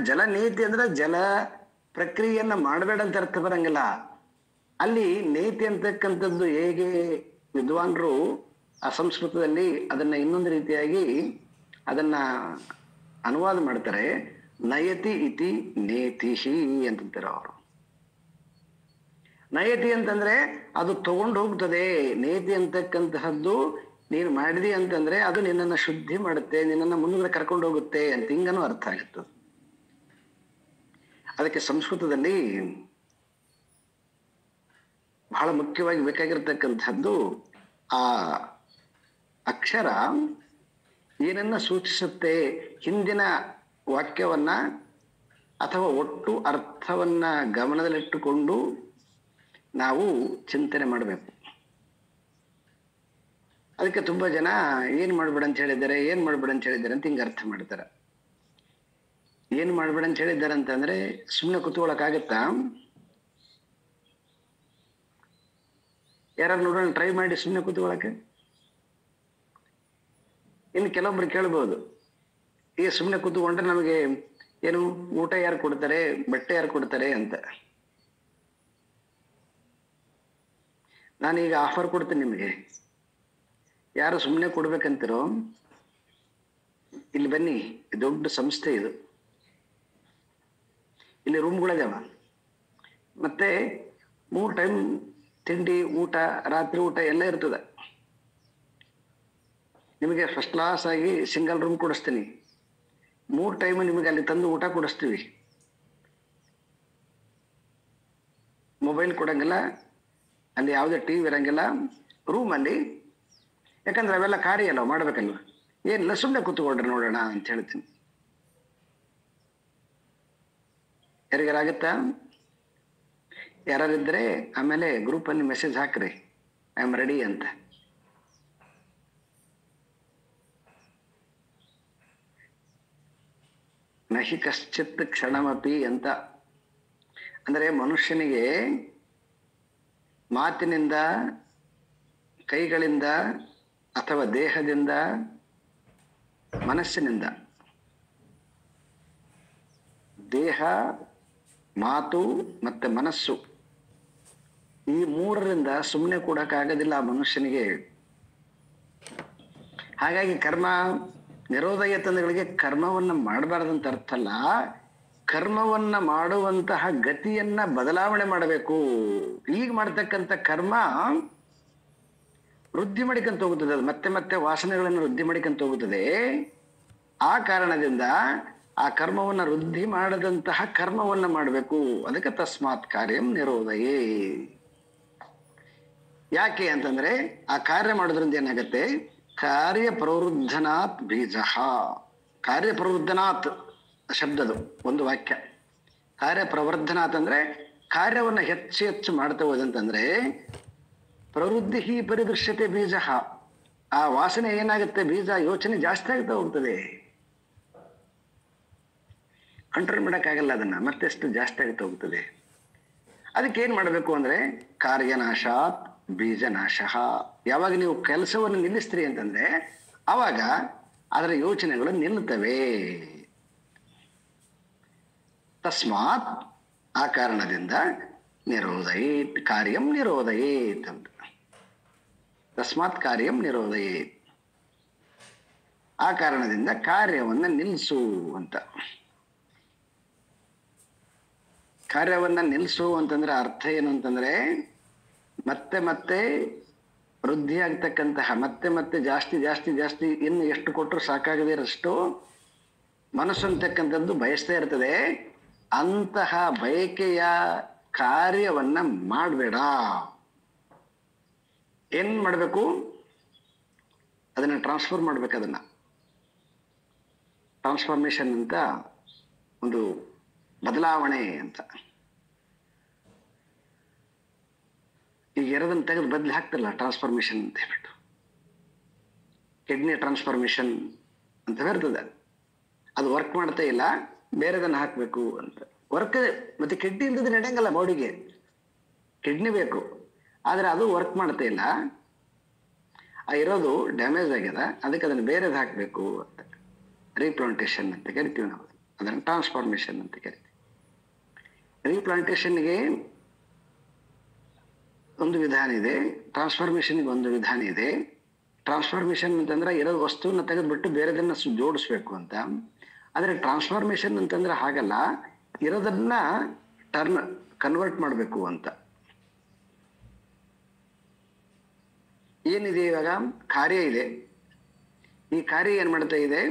ಜಲನೇತಿ ಅಂದ್ರೆ ಜಲ ಪ್ರಕ್ರಿಯೆಯನ್ನ ಮಾಡಬೇಡ ಅಂತ ಅರ್ಥ ಬರಂಗಿಲ್ಲ. ಅಲ್ಲಿ ನೇತಿ ಅಂತಕ್ಕಂಥದ್ದು ಹೇಗೆ ವಿದ್ವಾನ್ರು ಆ ಸಂಸ್ಕೃತದಲ್ಲಿ ಅದನ್ನ ಇನ್ನೊಂದು ರೀತಿಯಾಗಿ ಅದನ್ನ ಅನುವಾದ ಮಾಡ್ತಾರೆ. ನಯತಿ ಇತಿ ನೇತಿಹಿ ಅಂತಂತಾರೆ ಅವರು. ನಯತಿ ಅಂತಂದ್ರೆ ಅದು ತಗೊಂಡು ಹೋಗ್ತದೆ. ನೇತಿ ಅಂತಕ್ಕಂತಹದ್ದು ನೀನು ಮಾಡಿದಿ ಅಂತಂದ್ರೆ ಅದು ನಿನ್ನನ್ನು ಶುದ್ಧಿ ಮಾಡುತ್ತೆ, ನಿನ್ನನ್ನು ಮುಂದೆ ಕರ್ಕೊಂಡು ಹೋಗುತ್ತೆ ಅಂತ ಹಿಂಗನೂ ಅರ್ಥ ಆಗುತ್ತೆ. ಅದಕ್ಕೆ ಸಂಸ್ಕೃತದಲ್ಲಿ ಬಹಳ ಮುಖ್ಯವಾಗಿ ಬೇಕಾಗಿರ್ತಕ್ಕಂಥದ್ದು ಆ ಅಕ್ಷರ ಏನನ್ನ ಸೂಚಿಸುತ್ತೆ, ಹಿಂದಿನ ವಾಕ್ಯವನ್ನ ಅಥವಾ ಒಟ್ಟು ಅರ್ಥವನ್ನ ಗಮನದಲ್ಲಿಟ್ಟುಕೊಂಡು ನಾವು ಚಿಂತನೆ ಮಾಡಬೇಕು. ಅದಕ್ಕೆ ತುಂಬಾ ಜನ ಏನ್ ಮಾಡ್ಬೇಡ ಅಂತ ಹೇಳಿದ್ದಾರೆ ಅಂತ ಹಿಂಗ ಅರ್ಥ ಮಾಡ್ತಾರೆ. ಏನ್ ಮಾಡ್ಬೇಡ ಅಂತ ಹೇಳಿದ್ದಾರೆ ಅಂತಂದ್ರೆ ಸುಮ್ಮನೆ ಕುತ್ಕೊಳಕ್ಕಾಗತ್ತಾ? ಯಾರು ನೋಡೋಣ ಟ್ರೈ ಮಾಡಿ ಸುಮ್ಮನೆ ಕೂತ್ಕೊಳ್ಳಕ್ಕೆ. ಇನ್ನು ಕೆಲವೊಬ್ರು ಕೇಳ್ಬೋದು, ಈಗ ಸುಮ್ಮನೆ ಕೂತ್ಕೊಂಡ್ರೆ ನಮಗೆ ಏನು ಊಟ ಯಾರು ಕೊಡ್ತಾರೆ, ಬಟ್ಟೆ ಯಾರು ಕೊಡ್ತಾರೆ ಅಂತ. ನಾನೀಗ ಆಫರ್ ಕೊಡ್ತೀನಿ ನಿಮಗೆ. ಯಾರು ಸುಮ್ಮನೆ ಕೊಡ್ಬೇಕಂತಿರೋ ಇಲ್ಲಿ ಬನ್ನಿ, ದೊಡ್ಡ ಸಂಸ್ಥೆ ಇದು. ಇಲ್ಲಿ ರೂಮ್ಗಳಿದಾವ, ಮತ್ತೆ 3 ಟೈಮ್ ತಿಂಡಿ, ಊಟ, ರಾತ್ರಿ ಊಟ ಎಲ್ಲ ಇರ್ತದೆ. ನಿಮಗೆ ಫಸ್ಟ್ ಕ್ಲಾಸ್ ಆಗಿ ಸಿಂಗಲ್ ರೂಮ್ ಕೊಡಿಸ್ತೀನಿ. 3 ಟೈಮ್ ನಿಮಗೆ ಅಲ್ಲಿ ತಂದು ಊಟ ಕೊಡಿಸ್ತೀವಿ. ಮೊಬೈಲ್ ಕೊಡಂಗಿಲ್ಲ, ಅಲ್ಲಿ ಯಾವುದೇ ಟಿವಿ ಇರಂಗಿಲ್ಲ ರೂಮಲ್ಲಿ. ಯಾಕಂದ್ರೆ ಅವೆಲ್ಲ ಕಾರ್ಯ ಅಲ್ಲ, ಮಾಡ್ಬೇಕಲ್ವ. ಏನಿಲ್ಲ, ಸುಮ್ಮನೆ ಕೂತ್ಕೊಳ್ರಿ ನೋಡೋಣ ಅಂತ ಹೇಳ್ತೀನಿ. ಯಾರಿಗಾರಾಗುತ್ತಾ? ಯಾರಿದ್ರೆ ಆಮೇಲೆ ಗ್ರೂಪಲ್ಲಿ ಮೆಸೇಜ್ ಹಾಕ್ರಿ, ಐ ಆಮ್ ರೆಡಿ ಅಂತ. ನಹಿ ಕಶ್ಚಿತ್ ಕ್ಷಣಮಪಿ ಅಂತ ಅಂದ್ರೆ ಮನುಷ್ಯನಿಗೆ ಮಾತಿನಿಂದ, ಕೈಗಳಿಂದ ಅಥವಾ ದೇಹದಿಂದ, ಮನಸ್ಸಿನಿಂದ, ದೇಹ, ಮಾತು ಮತ್ತೆ ಮನಸ್ಸು, ಈ 3ರಿಂದ ಸುಮ್ಮನೆ ಕೊಡಕ್ಕಾಗೋದಿಲ್ಲ ಆ ಮನುಷ್ಯನಿಗೆ. ಹಾಗಾಗಿ ಕರ್ಮ ನಿರೋಧ ಯತ್ನಗಳಿಗೆ ಕರ್ಮವನ್ನ ಮಾಡಬಾರ್ದಂತ ಅರ್ಥ ಅಲ್ಲ. ಕರ್ಮವನ್ನ ಮಾಡುವಂತಹ ಗತಿಯನ್ನ ಬದಲಾವಣೆ ಮಾಡಬೇಕು. ಈಗ ಮಾಡ್ತಕ್ಕಂಥ ಕರ್ಮ ವೃದ್ಧಿ ಮಾಡಿಕೊಂತ ಹೋಗುತ್ತದೆ, ಅದು ಮತ್ತೆ ಮತ್ತೆ ವಾಸನೆಗಳನ್ನು ವೃದ್ಧಿ ಮಾಡಿಕೊಂತ ಹೋಗುತ್ತದೆ. ಆ ಕಾರಣದಿಂದ ಆ ಕರ್ಮವನ್ನ ವೃದ್ಧಿ ಮಾಡದಂತಹ ಕರ್ಮವನ್ನ ಮಾಡಬೇಕು. ಅದಕ್ಕೆ ತಸ್ಮಾತ್ ಕಾರ್ಯಂ ನಿರೋಧಯೇ. ಯಾಕೆ ಅಂತಂದ್ರೆ ಆ ಕಾರ್ಯ ಮಾಡೋದ್ರಿಂದ ಏನಾಗತ್ತೆ, ಕಾರ್ಯ ಪ್ರವೃದ್ಧನಾತ್ ಬೀಜ. ಕಾರ್ಯ ಪ್ರವೃದ್ಧನಾತ್ ಶಬ್ದದು ಒಂದು ವಾಕ್ಯ. ಕಾರ್ಯ ಪ್ರವರ್ಧನಾತ್ ಅಂದ್ರೆ ಕಾರ್ಯವನ್ನ ಹೆಚ್ಚು ಹೆಚ್ಚು ಮಾಡ್ತಾ ಹೋದಂತಂದ್ರೆ ಪ್ರವೃದ್ಧಿ ಹಿ ಪರಿದೃಶ್ಯತೆ ಬೀಜ. ಆ ವಾಸನೆ ಏನಾಗುತ್ತೆ, ಬೀಜ ಯೋಚನೆ ಜಾಸ್ತಿ ಆಗ್ತಾ ಹೋಗ್ತದೆ, ಕಂಟ್ರೋಲ್ ಮಾಡಕ್ಕಾಗಲ್ಲ ಅದನ್ನ, ಮತ್ತೆಷ್ಟು ಜಾಸ್ತಿ ಆಗ್ತಾ ಹೋಗ್ತದೆ. ಅದಕ್ಕೆ ಏನ್ ಮಾಡಬೇಕು ಅಂದ್ರೆ ಕಾರ್ಯನಾಶಾತ್ ಬೀಜನಾಶ. ಯಾವಾಗ ನೀವು ಕೆಲಸವನ್ನು ನಿಲ್ಲಿಸ್ತೀರಿ ಅಂತಂದ್ರೆ ಅವಾಗ ಅದರ ಯೋಚನೆಗಳು ನಿಲ್ಲುತ್ತವೆ. ತಸ್ಮಾತ್ ಆ ಕಾರಣದಿಂದ ನಿರೋಧಯೇತ್ ಕಾರ್ಯಂ ನಿರೋಧಯೇತ್ ಅಂತ. ತಸ್ಮಾತ್ ಕಾರ್ಯಂ ನಿರೋಧಯೇತ್, ಆ ಕಾರಣದಿಂದ ಕಾರ್ಯವನ್ನ ನಿಲ್ಲಿಸು ಅಂತ. ಕಾರ್ಯವನ್ನ ನಿಲ್ಲಿಸು ಅಂತಂದ್ರೆ ಅರ್ಥ ಏನು ಅಂತಂದ್ರೆ ಮತ್ತೆ ಮತ್ತೆ ವೃದ್ಧಿ ಆಗ್ತಕ್ಕಂತಹ, ಮತ್ತೆ ಮತ್ತೆ ಜಾಸ್ತಿ ಜಾಸ್ತಿ ಜಾಸ್ತಿ ಇನ್ನು ಎಷ್ಟು ಕೊಟ್ಟರು ಸಾಕಾಗದೇ ಇರಷ್ಟು ಮನಸ್ಸು ಅಂತಕ್ಕಂಥದ್ದು ಬಯಸ್ತಾ ಇರ್ತದೆ. ಅಂತಹ ಬಯಕೆಯ ಕಾರ್ಯವನ್ನ ಮಾಡಬೇಡ. ಏನ್ ಮಾಡಬೇಕು, ಅದನ್ನ ಟ್ರಾನ್ಸ್ಫರ್ ಮಾಡ್ಬೇಕು. ಅದನ್ನ ಟ್ರಾನ್ಸ್ಫಾರ್ಮೇಶನ್ ಅಂತ, ಒಂದು ಬದಲಾವಣೆ ಅಂತ. ಈಗ ಎರಡನ್ನ ತೆಗೆದು ಬದಲಿ ಹಾಕ್ತಿರಲ್ಲ, ಟ್ರಾನ್ಸ್ಫಾರ್ಮೇಶನ್ ಅಂತ ಹೇಳ್ಬಿಟ್ಟು. ಕಿಡ್ನಿ ಟ್ರಾನ್ಸ್ಫಾರ್ಮೇಶನ್ ಅಂತ ಬರ್ತದೆ, ಅದು ವರ್ಕ್ ಮಾಡ್ತಾ ಇಲ್ಲ, ಬೇರೆದನ್ನ ಹಾಕ್ಬೇಕು ಅಂತ. ವರ್ಕ್ ಮತ್ತೆ ಕಿಡ್ನಿ ಇಲ್ದಿದ್ರೆ ನಡೆಯಂಗಲ್ಲ ಬಾಡಿಗೆ, ಕಿಡ್ನಿ ಬೇಕು, ಆದ್ರೆ ಅದು ವರ್ಕ್ ಮಾಡ್ತಾ ಇಲ್ಲ, ಆ ಇರೋದು ಡ್ಯಾಮೇಜ್ ಆಗ್ಯದ, ಅದಕ್ಕೆ ಅದನ್ನ ಬೇರೆದು ಹಾಕ್ಬೇಕು ಅಂತ. ರೀಪ್ಲಾಂಟೇಶನ್ ಅಂತ ಕರಿತೀವಿ ನಾವು, ಅದನ್ನ ಟ್ರಾನ್ಸ್ಫಾರ್ಮೇಶನ್ ಅಂತ ಕರಿತೀವಿ. ರೀಪ್ಲಾಂಟೇಶನ್ಗೆ ಒಂದು ವಿಧಾನ ಇದೆ, ಟ್ರಾನ್ಸ್ಫಾರ್ಮೇಶನ್ಗೆ ಒಂದು ವಿಧಾನ ಇದೆ. ಟ್ರಾನ್ಸ್ಫಾರ್ಮೇಶನ್ ಅಂತಂದ್ರೆ ಇರೋ ವಸ್ತುವನ್ನ ತೆಗೆದ್ಬಿಟ್ಟು ಬೇರೆದನ್ನ ಜೋಡಿಸ್ಬೇಕು ಅಂತ. ಆದ್ರೆ ಟ್ರಾನ್ಸ್ಫಾರ್ಮೇಶನ್ ಅಂತಂದ್ರೆ ಹಾಗಲ್ಲ, ಇರೋದನ್ನ ಕನ್ವರ್ಟ್ ಮಾಡಬೇಕು ಅಂತ. ಏನಿದೆ ಇವಾಗ, ಕಾರ್ಯ ಇದೆ. ಈ ಕಾರ್ಯ ಏನ್ ಮಾಡ್ತಾ ಇದೆ,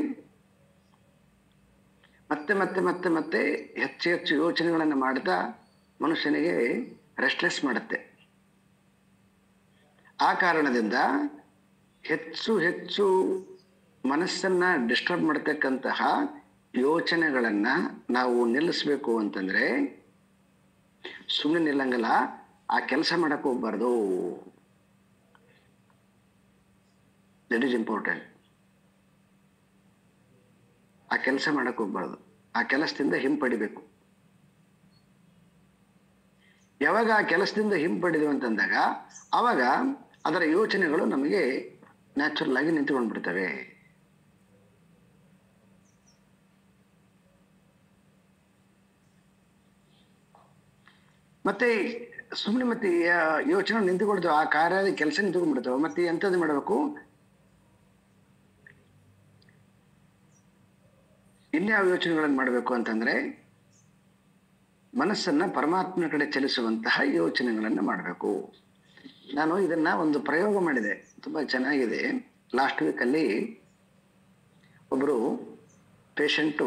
ಮತ್ತೆ ಮತ್ತೆ ಮತ್ತೆ ಮತ್ತೆ ಹೆಚ್ಚು ಹೆಚ್ಚು ಯೋಚನೆಗಳನ್ನ ಮಾಡ್ತಾ ಮನುಷ್ಯನಿಗೆ ರೆಸ್ಟ್ಲೆಸ್ ಮಾಡುತ್ತೆ. ಆ ಕಾರಣದಿಂದ ಹೆಚ್ಚು ಹೆಚ್ಚು ಮನಸ್ಸನ್ನ ಡಿಸ್ಟರ್ಬ್ ಮಾಡತಕ್ಕಂತಹ ಯೋಚನೆಗಳನ್ನ ನಾವು ನಿಲ್ಲಿಸ್ಬೇಕು ಅಂತಂದ್ರೆ ಸುಮ್ಮನೆ ನಿಲ್ಲಂಗಲ್ಲ, ಆ ಕೆಲಸ ಮಾಡಕ್ ಹೋಗ್ಬಾರ್ದು. That is important. ಆ ಕೆಲಸ ಮಾಡಕ್ ಹೋಗ್ಬಾರ್ದು, ಆ ಕೆಲಸದಿಂದ ಹಿಂಪಡಿಬೇಕು. ಯಾವಾಗ ಆ ಕೆಲಸದಿಂದ ಹಿಂಪಡಿದ್ವಿ ಅಂತಂದಾಗ ಅವಾಗ ಅದರ ಯೋಚನೆಗಳು ನಮಗೆ ನ್ಯಾಚುರಲ್ ಆಗಿ ನಿಂತುಕೊಂಡ್ಬಿಡ್ತವೆ. ಮತ್ತೆ ಸುಮ್ಮನೆ ಮತ್ತೆ ಯೋಚನೆ ನಿಂತುಕೊಳ್ತೇವೆ, ಆ ಕಾರ್ಯದ ಕೆಲಸ ನಿಂತುಕೊಂಡ್ಬಿಡ್ತೇವೆ. ಮತ್ತೆ ಎಂಥದ್ದು ಮಾಡಬೇಕು, ಇನ್ಯಾವ ಯೋಚನೆಗಳನ್ನು ಮಾಡಬೇಕು ಅಂತಂದ್ರೆ ಮನಸ್ಸನ್ನ ಪರಮಾತ್ಮನ ಕಡೆ ಚಲಿಸುವಂತಹ ಯೋಚನೆಗಳನ್ನ ಮಾಡಬೇಕು. ನಾನು ಇದನ್ನ ಒಂದು ಪ್ರಯೋಗ ಮಾಡಿದೆ, ತುಂಬಾ ಚೆನ್ನಾಗಿದೆ. ಲಾಸ್ಟ್ ವೀಕಲ್ಲಿ ಒಬ್ಬರು ಪೇಷಂಟು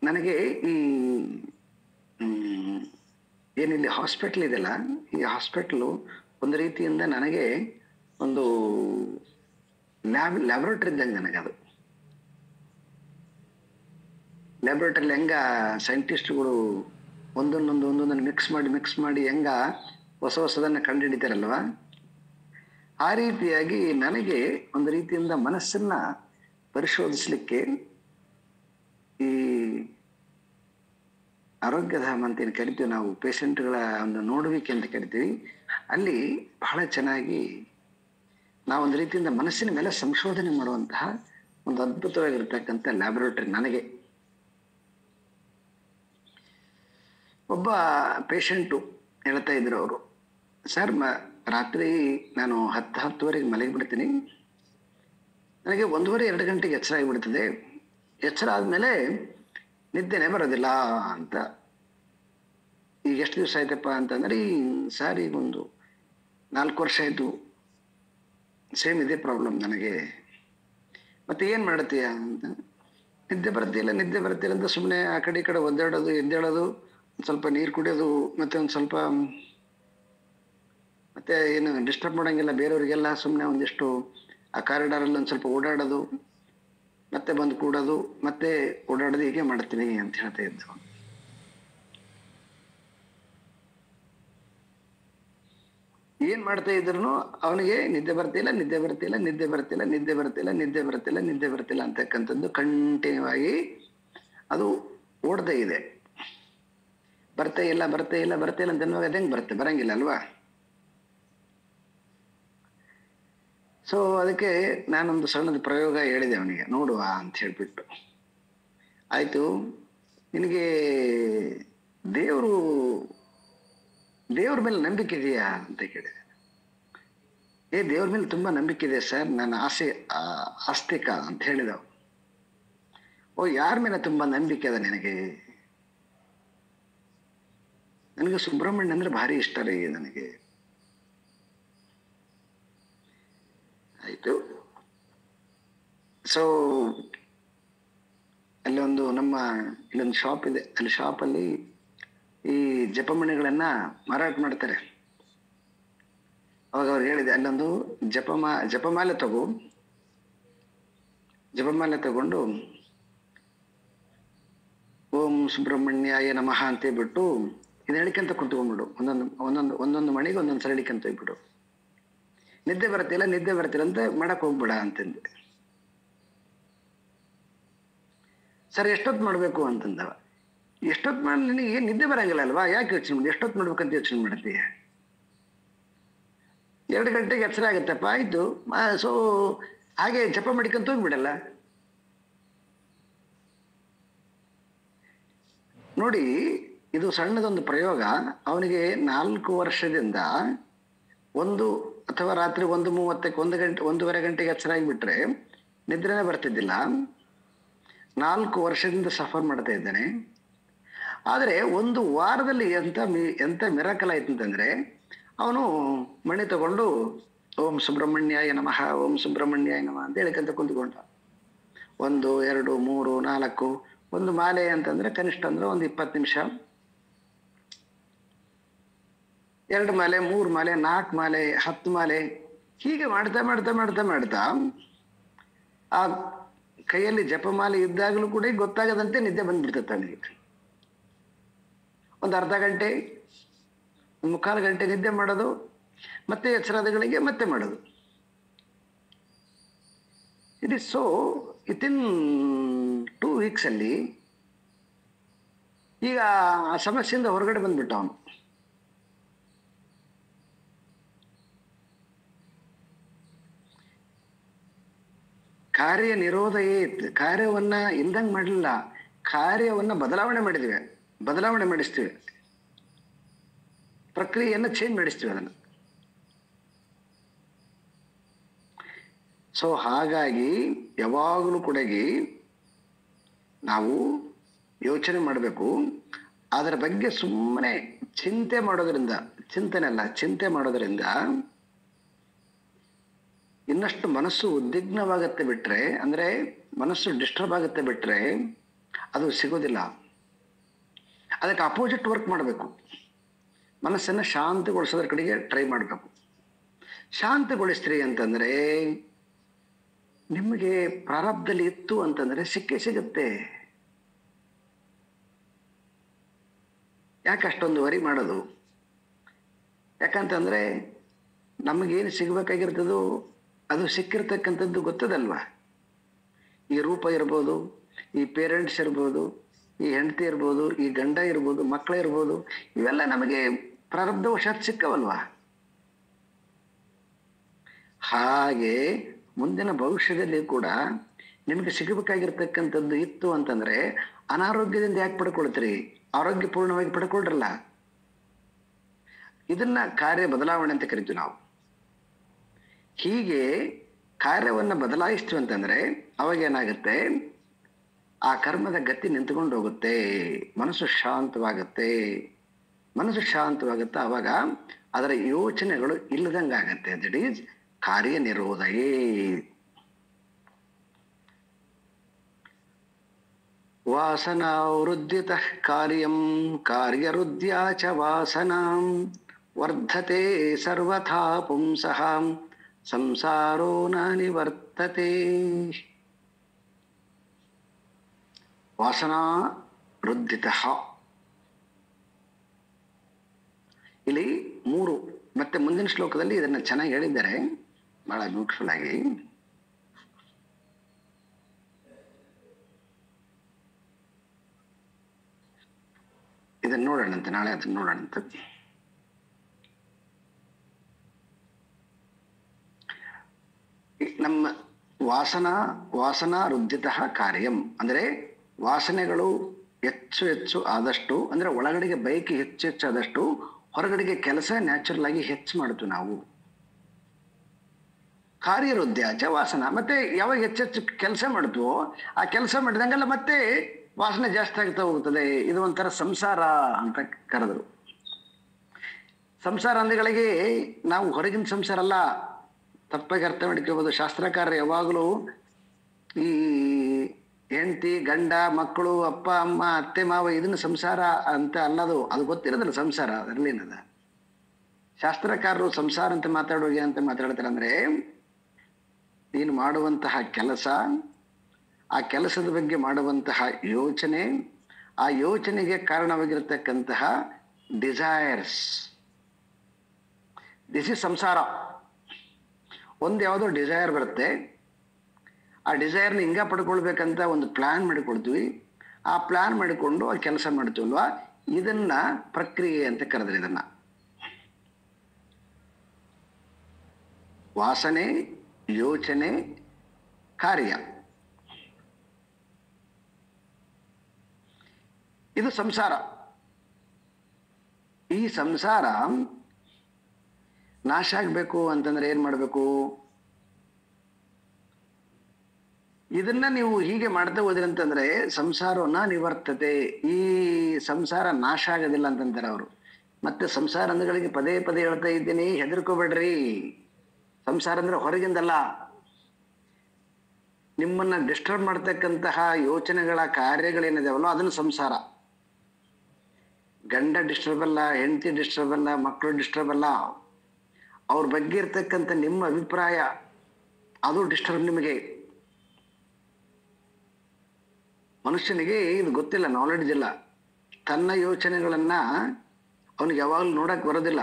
ನನಗೆ ಈ ಏನಿಲ್ಲಿ ಹಾಸ್ಪಿಟ್ಲ್ ಇದೆಯಲ್ಲ, ಈ ಹಾಸ್ಪಿಟ್ಲು ಒಂದು ರೀತಿಯಿಂದ ನನಗೆ ಒಂದು ಲ್ಯಾಬ್ರೇಟರಿ ಇದ್ದಂಗೆ. ನನಗೆ ಅದು ಲ್ಯಾಬ್ರೇಟರಿ ಹೆಂಗ ಸೈಂಟಿಸ್ಟ್ಗಳು ಒಂದೊಂದನ್ನು ಮಿಕ್ಸ್ ಮಾಡಿ ಹೆಂಗ ಹೊಸ ಹೊಸದನ್ನ ಕಂಡುಹಿಡಿತಾರಲ್ವ, ಆ ರೀತಿಯಾಗಿ ನನಗೆ ಒಂದು ರೀತಿಯಿಂದ ಮನಸ್ಸನ್ನ ಪರಿಶೋಧಿಸ್ಲಿಕ್ಕೆ ಈ ಆರೋಗ್ಯಧಾಮ ಅಂತ ಏನು ಕರಿತೀವಿ ನಾವು, ಪೇಷಂಟ್ಗಳ ಒಂದು ನೋಡುವಿಕೆ ಅಂತ ಕರಿತೀವಿ, ಅಲ್ಲಿ ಬಹಳ ಚೆನ್ನಾಗಿ ನಾವೊಂದು ರೀತಿಯಿಂದ ಮನಸ್ಸಿನ ಮೇಲೆ ಸಂಶೋಧನೆ ಮಾಡುವಂತಹ ಒಂದು ಅದ್ಭುತವಾಗಿರ್ತಕ್ಕಂಥ ಲ್ಯಾಬೊರೇಟರಿ. ನನಗೆ ಒಬ್ಬ ಪೇಷಂಟು ಹೇಳ್ತಾ ಇದ್ರು ಅವರು, ಸರ್ ರಾತ್ರಿ ನಾನು 10:10ವರೆಗೆ ಮಲಗಿಬಿಡ್ತೀನಿ, ನನಗೆ 1:30-2 ಗಂಟೆಗೆ ಎಚ್ಚರ ಆಗಿಬಿಡ್ತದೆ. ಎಚ್ಚರ ಆದಮೇಲೆ ನಿದ್ದೆನೆ ಬರೋದಿಲ್ಲ ಅಂತ. ಈಗ ಎಷ್ಟು ದಿವಸ ಆಯ್ತಪ್ಪ ಅಂತಂದ್ರೆ ಈ ಸರ್ ಈಗ ಒಂದು 4 ವರ್ಷ ಆಯ್ತು, ಸೇಮ್ ಇದೇ ಪ್ರಾಬ್ಲಮ್ ನನಗೆ. ಮತ್ತೆ ಏನ್ ಮಾಡ್ತೀಯ ಅಂತ, ನಿದ್ದೆ ಬರ್ತಿಲ್ಲ ಅಂತ ಸುಮ್ಮನೆ ಆ ಕಡೆ ಈ ಕಡೆ ಒದ್ದಾಡೋದು, ಎದ್ದೇಳೋದು, ಒಂದು ಸ್ವಲ್ಪ ನೀರು ಕುಡಿಯೋದು, ಮತ್ತೆ ಒಂದು ಸ್ವಲ್ಪ ಮತ್ತೆ ಏನು ಡಿಸ್ಟರ್ಬ್ ಮಾಡೋಂಗಿಲ್ಲ ಬೇರೆಯವ್ರಿಗೆಲ್ಲ, ಸುಮ್ಮನೆ ಒಂದಿಷ್ಟು ಆ ಕಾರಿಡಾರಲ್ಲಿ ಒಂದು ಸ್ವಲ್ಪ ಓಡಾಡೋದು, ಮತ್ತೆ ಬಂದು ಕೂಡೋದು, ಮತ್ತೆ ಓಡಾಡೋದು, ಹೀಗೆ ಮಾಡ್ತೀನಿ ಅಂತ ಹೇಳ್ತಾ ಇದ್ದು. ಏನ್ ಮಾಡ್ತಾ ಇದ್ರು ಅವನಿಗೆ ನಿದ್ದೆ ಬರ್ತಿಲ್ಲ ಅಂತಕ್ಕಂಥದ್ದು ಕಂಟಿನ್ಯೂ ಆಗಿ ಅದು ಓಡ್ತಾ ಇದೆ. ಬರ್ತಾ ಇಲ್ಲ ಅಂತ ಅನ್ನುವಾಗ ಅದೇಂಗ್ ಬರಂಗಿಲ್ಲ ಅಲ್ವಾ? ಸೊ ಅದಕ್ಕೆ ನಾನೊಂದು ಸಣ್ಣದ ಪ್ರಯೋಗ ಹೇಳಿದೆ ಅವನಿಗೆ, ನೋಡುವ ಅಂತ ಹೇಳ್ಬಿಟ್ಟು. ಆಯ್ತು, ನಿನಗೆ ದೇವ್ರ ಮೇಲೆ ನಂಬಿಕೆ ಇದೆಯಾ ಅಂತ ಕೇಳಿದೆ. ದೇವ್ರ ಮೇಲೆ ತುಂಬಾ ನಂಬಿಕೆ ಇದೆ ಸರ್, ನನ್ನ ಆಸ್ತಿಕ ಅಂತ ಹೇಳಿದವು. ಓ, ಯಾರ ಮೇಲೆ ತುಂಬಾ ನಂಬಿಕೆ ಅದ ನಿನಗೆ? ನನಗೆ ಸುಬ್ರಹ್ಮಣ್ಯ ಅಂದ್ರೆ ಭಾರಿ ಇಷ್ಟ ರೀ ನನಗೆ. ಆಯ್ತು, ಸೊ ಅಲ್ಲೊಂದು ಇಲ್ಲೊಂದು ಶಾಪ್ ಇದೆ, ಅಲ್ಲಿ ಶಾಪಲ್ಲಿ ಈ ಜಪಮಣಿಗಳನ್ನ ಮಾರಾಟ ಮಾಡ್ತಾರೆ. ಅವಾಗ ಅವ್ರು ಹೇಳಿದೆ, ಅಲ್ಲೊಂದು ಜಪಮಾಲೆ ತಗೊಂಡು ಓಂ ಸುಬ್ರಹ್ಮಣ್ಯಾಯ ನಮಃ ಅಂತ ಹೇಳ್ಬಿಟ್ಟು ಇದನ್ನ ಹೇಳಿಕಂತ ಕುಂತ್ಕೊಂಡ್ಬಿಡು, ಒಂದೊಂದು ಮಣಿಗೆ ಒಂದೊಂದು ಸಲ ಹೇಳಿಕಂತ ಹೋಗ್ಬಿಡು. ನಿದ್ದೆ ಬರ್ತಿಲ್ಲ ಅಂತ ಮಾಡಕ್ ಹೋಗ್ಬಿಡ ಅಂತಂದೆ. ಸರ್ ಎಷ್ಟೊತ್ತು ಮಾಡ್ಬೇಕು ಅಂತಂದವ. ಎಷ್ಟೊತ್ತು ಮಾಡಿ ನಿನಗೆ ನಿದ್ದೆ ಬರಂಗಿಲ್ಲ ಅಲ್ವಾ, ಯಾಕೆ ಯೋಚನೆ ಮಾಡಿ ಎಷ್ಟೊತ್ತು ಮಾಡ್ಬೇಕಂತ ಯೋಚನೆ ಮಾಡ್ತೀಯ? 2 ಗಂಟೆಗೆ ಎಚ್ಚರ ಆಗತ್ತಪ್ಪ, ಆಯ್ತು. ಸೊ ಹಾಗೆ ಜಪ ಮಾಡಿಕಂತ ಹೋಗ್ಬಿಡಲ್ಲ. ನೋಡಿ, ಇದು ಸಣ್ಣದೊಂದು ಪ್ರಯೋಗ. ಅವನಿಗೆ 4 ವರ್ಷದಿಂದ ಅಥವಾ ರಾತ್ರಿ 1:30ಕ್ಕೆ 1:30 ಗಂಟೆಗೆ ಎಚ್ಚರ ಆಗಿಬಿಟ್ರೆ ನಿದ್ರೆನೇ ಬರ್ತಿದ್ದಿಲ್ಲ. 4 ವರ್ಷದಿಂದ ಸಫರ್ ಮಾಡ್ತಾ ಇದ್ದಾನೆ. ಆದರೆ 1 ವಾರದಲ್ಲಿ ಎಂತ ಮಿರಾಕಲ್ ಆಯ್ತು ಅಂತಂದ್ರೆ, ಅವನು ಮಣಿ ತಗೊಂಡು ಓಂ ಸುಬ್ರಹ್ಮಣ್ಯಾಯ ನಮಃ ಅಂತ ಹೇಳಿಕಂತ ಕುಂತ್ಕೊಂಡ. 1, 2, 3, 4 ಒಂದು ಮಾಲೆ ಅಂತಂದ್ರೆ ಕನಿಷ್ಠ ಅಂದ್ರೆ ಒಂದು 20 ನಿಮಿಷ, 2 ಮಾಲೆ, 3 ಮಾಲೆ, 4 ಮಾಲೆ, 10 ಮಾಲೆ, ಹೀಗೆ ಮಾಡ್ತಾ ಆ ಕೈಯಲ್ಲಿ ಜಪಮಾಲೆ ಇದ್ದಾಗಲೂ ಕೂಡ ಗೊತ್ತಾಗದಂತೆ ನಿದ್ದೆ ಬಂದ್ಬಿಡ್ತದೆ ಅವನಿಗೆ. ಒಂದು ಅರ್ಧ ಗಂಟೆ, 1/4 ಗಂಟೆ ನಿದ್ದೆ ಮಾಡೋದು, ಮತ್ತೆ ಎಚ್ಚರಾದಗಳಿಗೆ ಮತ್ತೆ ಮಾಡೋದು. It is so within 2 weeks ಅಲ್ಲಿ ಈಗ ಆ ಸಮಸ್ಯೆಯಿಂದ ಹೊರಗಡೆ ಬಂದ್ಬಿಟ್ಟ ಅವನು. ಕಾರ್ಯ ನಿರೋಧ ಕಾರ್ಯವನ್ನ ಇಲ್ದಂಗ್ ಮಾಡಲಿಲ್ಲ, ಕಾರ್ಯವನ್ನ ಬದಲಾವಣೆ ಮಾಡಿಸ್ತೀವಿ, ಪ್ರಕ್ರಿಯೆಯನ್ನು ಚೇಂಜ್ ಮಾಡಿಸ್ತೀವಿ ಅದನ್ನು. ಸೊ ಹಾಗಾಗಿ ಯಾವಾಗಲೂ ಕೂಡ ನಾವು ಯೋಚನೆ ಮಾಡಬೇಕು. ಅದರ ಬಗ್ಗೆ ಸುಮ್ಮನೆ ಚಿಂತೆ ಮಾಡೋದ್ರಿಂದ ಇನ್ನಷ್ಟು ಮನಸ್ಸು ಉದ್ವಿಗ್ನವಾಗತ್ತೆ ಬಿಟ್ರೆ, ಅಂದ್ರೆ ಮನಸ್ಸು ಡಿಸ್ಟರ್ಬ್ ಆಗುತ್ತೆ ಬಿಟ್ರೆ ಅದು ಸಿಗೋದಿಲ್ಲ. ಅದಕ್ಕೆ ಅಪೋಸಿಟ್ ವರ್ಕ್ ಮಾಡಬೇಕು. ಮನಸ್ಸನ್ನ ಶಾಂತಿಗೊಳಿಸೋದ್ರ ಕಡೆಗೆ ಟ್ರೈ ಮಾಡಬೇಕು. ಶಾಂತಿಗೊಳಿಸ್ತೀರಿ ಅಂತಂದ್ರೆ ನಿಮಗೆ ಪ್ರಾರಬ್ಧದಲ್ಲಿ ಇತ್ತು ಅಂತಂದ್ರೆ ಸಿಗುತ್ತೆ. ಯಾಕೆ ಅಷ್ಟೊಂದು ವರಿ ಮಾಡೋದು? ಯಾಕಂತಂದ್ರೆ ನಮಗೇನು ಸಿಗ್ಬೇಕಾಗಿರ್ತದೋ ಅದು ಸಿಕ್ಕಿರ್ತಕ್ಕಂಥದ್ದು ಗೊತ್ತದಲ್ವಾ. ಈ ರೂಪ ಇರ್ಬೋದು, ಈ ಪೇರೆಂಟ್ಸ್ ಇರ್ಬೋದು, ಈ ಹೆಂಡತಿ ಇರ್ಬೋದು, ಈ ಗಂಡ ಇರ್ಬೋದು, ಮಕ್ಕಳ ಇರ್ಬೋದು, ಇವೆಲ್ಲ ನಮಗೆ ಪ್ರಾರಬ್ಧವಶಾತ್ ಸಿಕ್ಕವಲ್ವಾ. ಹಾಗೆ ಮುಂದಿನ ಭವಿಷ್ಯದಲ್ಲಿ ಕೂಡ ನಿಮಗೆ ಸಿಗಬೇಕಾಗಿರ್ತಕ್ಕಂಥದ್ದು ಇತ್ತು ಅಂತಂದ್ರೆ ಅನಾರೋಗ್ಯದಿಂದ ಯಾಕೆ ಪಡ್ಕೊಳ್ತೀರಿ? ಆರೋಗ್ಯಪೂರ್ಣವಾಗಿ ಪಡ್ಕೊಳ್ರಲ್ಲ. ಇದನ್ನ ಕಾರ್ಯ ಬದಲಾವಣೆ ಅಂತ ಕರಿತೀವಿ ನಾವು. ಹೀಗೆ ಕಾರ್ಯವನ್ನ ಬದಲಾಯಿಸ್ತೀವಿ ಅಂತಂದ್ರೆ ಅವಾಗ ಏನಾಗುತ್ತೆ, ಆ ಕರ್ಮದ ಗತಿ ನಿಂತುಕೊಂಡು ಹೋಗುತ್ತೆ, ಮನಸ್ಸು ಶಾಂತವಾಗುತ್ತೆ. ಮನಸ್ಸು ಶಾಂತವಾಗುತ್ತೆ, ಆವಾಗ ಅದರ ಯೋಚನೆಗಳು ಇಲ್ಲದಂಗಾಗತ್ತೆ. That is ಕಾರ್ಯನಿರೋಧಯೇ. ವಾಸನಾವೃದ್ಧಿತಃ ಕಾರ್ಯಂ ಕಾರ್ಯರುದ್ಧ್ಯಾ ಚ ವಾಸನಾಂ ವರ್ಧತೆ ಸರ್ವಥಾ ಪುಂಸಃ ಸಂಸಾರೋ ನ ನಿವರ್ತತೆ. ವಾಸನಾ ವೃದ್ಧಿತಃ, ಇಲ್ಲಿ 3. ಮತ್ತೆ ಮುಂದಿನ ಶ್ಲೋಕದಲ್ಲಿ ಇದನ್ನ ಚೆನ್ನಾಗಿ ಹೇಳಿದ್ದಾರೆ, ಬಹಳ ಬ್ಯೂಟಿಫುಲ್ ಆಗಿ. ಇದನ್ನ ನೋಡೋಣಂತೆ, ನಾಳೆ ಅದನ್ನ ನೋಡೋಣಂತೆ. ನಮ್ಮ ವಾಸನಾ ವೃದ್ಧಿತಃ ಕಾರ್ಯಂ ಅಂದ್ರೆ ವಾಸನೆಗಳು ಹೆಚ್ಚು ಆದಷ್ಟು, ಅಂದ್ರೆ ಒಳಗಡೆಗೆ ಬಯಕೆ ಹೆಚ್ಚು ಆದಷ್ಟು ಹೊರಗಡೆಗೆ ಕೆಲಸ ನ್ಯಾಚುರಲ್ ಆಗಿ ಹೆಚ್ಚು ಮಾಡ್ತೀವಿ ನಾವು. ಕಾರ್ಯರುದ್ಧ್ಯಾಚ ವಾಸನ, ಮತ್ತೆ ಯಾವಾಗ ಹೆಚ್ಚು ಕೆಲಸ ಮಾಡ್ತೀವೋ ಆ ಕೆಲಸ ಮಾಡಿದಂಗೆಲ್ಲ ಮತ್ತೆ ವಾಸನೆ ಜಾಸ್ತಿ ಆಗ್ತಾ ಹೋಗ್ತದೆ. ಇದು ಒಂಥರ ಸಂಸಾರ ಅಂತ ಕರೆದರು. ಸಂಸಾರ ಅಂದಗಳಿಗೆ ನಾವು ಹೊರಗಿನ ಸಂಸಾರ ಅಲ್ಲ, ತಪ್ಪಾಗಿ ಅರ್ಥ ಮಾಡ್ಕೋಬಹುದು. ಶಾಸ್ತ್ರಕಾರರು ಯಾವಾಗಲೂ ಈ ಹೆಂಡತಿ ಗಂಡ ಮಕ್ಕಳು ಅಪ್ಪ ಅಮ್ಮ ಅತ್ತೆ ಮಾವ ಇದನ್ನ ಸಂಸಾರ ಅಂತ ಅಲ್ಲದು, ಅದು ಗೊತ್ತಿರೋದಿಲ್ಲ ಸಂಸಾರ ಅದರಲ್ಲೇನದ. ಶಾಸ್ತ್ರಕಾರರು ಸಂಸಾರ ಅಂತ ಮಾತಾಡೋಗಿ ಅಂತ ಮಾತಾಡ್ತಾರೆ ಅಂದ್ರೆ, ನೀನು ಮಾಡುವಂತಹ ಕೆಲಸ, ಆ ಕೆಲಸದ ಬಗ್ಗೆ ಮಾಡುವಂತಹ ಯೋಚನೆ, ಆ ಯೋಚನೆಗೆ ಕಾರಣವಾಗಿರತಕ್ಕಂತಹ ಡಿಸೈರ್ಸ್, ದಿಸ್ ಇಸ್ ಸಂಸಾರ. ಒಂದು ಯಾವುದೋ ಡಿಸೈರ್ ಬರುತ್ತೆ, ಆ ಡಿಸೈರ್ನ ಹಿಂಗ ಪಡ್ಕೊಳ್ಬೇಕಂತ ಒಂದು ಪ್ಲಾನ್ ಮಾಡಿಕೊಡ್ತೀವಿ. ಆ ಪ್ಲಾನ್ ಮಾಡಿಕೊಂಡು ಆ ಕೆಲಸ ಮಾಡ್ತೀವಲ್ವಾ, ಇದನ್ನ ಪ್ರಕ್ರಿಯೆ ಅಂತ ಕರೆದ್ರೆ. ಇದನ್ನ ವಾಸನೆ, ಯೋಚನೆ, ಕಾರ್ಯ, ಇದು ಸಂಸಾರ. ಈ ಸಂಸಾರ ನಾಶ ಆಗ್ಬೇಕು ಅಂತಂದ್ರೆ ಏನ್ ಮಾಡ್ಬೇಕು? ಇದನ್ನ ನೀವು ಹೀಗೆ ಮಾಡ್ತಾ ಹೋದ್ರಿ ಅಂತಂದ್ರೆ ಸಂಸಾರವನ್ನ ನಿವರ್ತತೆ, ಈ ಸಂಸಾರ ನಾಶ ಆಗೋದಿಲ್ಲ ಅಂತಂತಾರೆ ಅವರು. ಮತ್ತೆ ಸಂಸಾರ ಅಂದಗಳಿಗೆ ಪದೇ ಹೇಳ್ತಾ ಇದ್ದೀನಿ, ಹೆದರ್ಕೋಬೇಡ್ರಿ. ಸಂಸಾರ ಅಂದ್ರೆ ಹೊರಗಿಂದಲ್ಲ, ನಿಮ್ಮನ್ನ ಡಿಸ್ಟರ್ಬ್ ಮಾಡ್ತಕ್ಕಂತಹ ಯೋಚನೆಗಳ ಕಾರ್ಯಗಳೇನಿದಾವಲ್ಲ ಅದನ್ನು ಸಂಸಾರ. ಗಂಡ ಡಿಸ್ಟರ್ಬ್ ಅಲ್ಲ, ಹೆಂಡತಿ ಡಿಸ್ಟರ್ಬ್ ಅಲ್ಲ, ಮಕ್ಕಳು ಡಿಸ್ಟರ್ಬ್ ಅಲ್ಲ, ಅವ್ರ ಬಗ್ಗೆ ಇರ್ತಕ್ಕಂಥ ನಿಮ್ಮ ಅಭಿಪ್ರಾಯ ಅದು ಡಿಸ್ಟರ್ಬ್ ನಿಮಗೆ. ಮನುಷ್ಯನಿಗೆ ಇದು ಗೊತ್ತಿಲ್ಲ, ನಾಲೆಡ್ಜ್ ಇಲ್ಲ. ತನ್ನ ಯೋಚನೆಗಳನ್ನ ಅವನಿಗೆ ಯಾವಾಗಲೂ ನೋಡಕ್ ಬರೋದಿಲ್ಲ.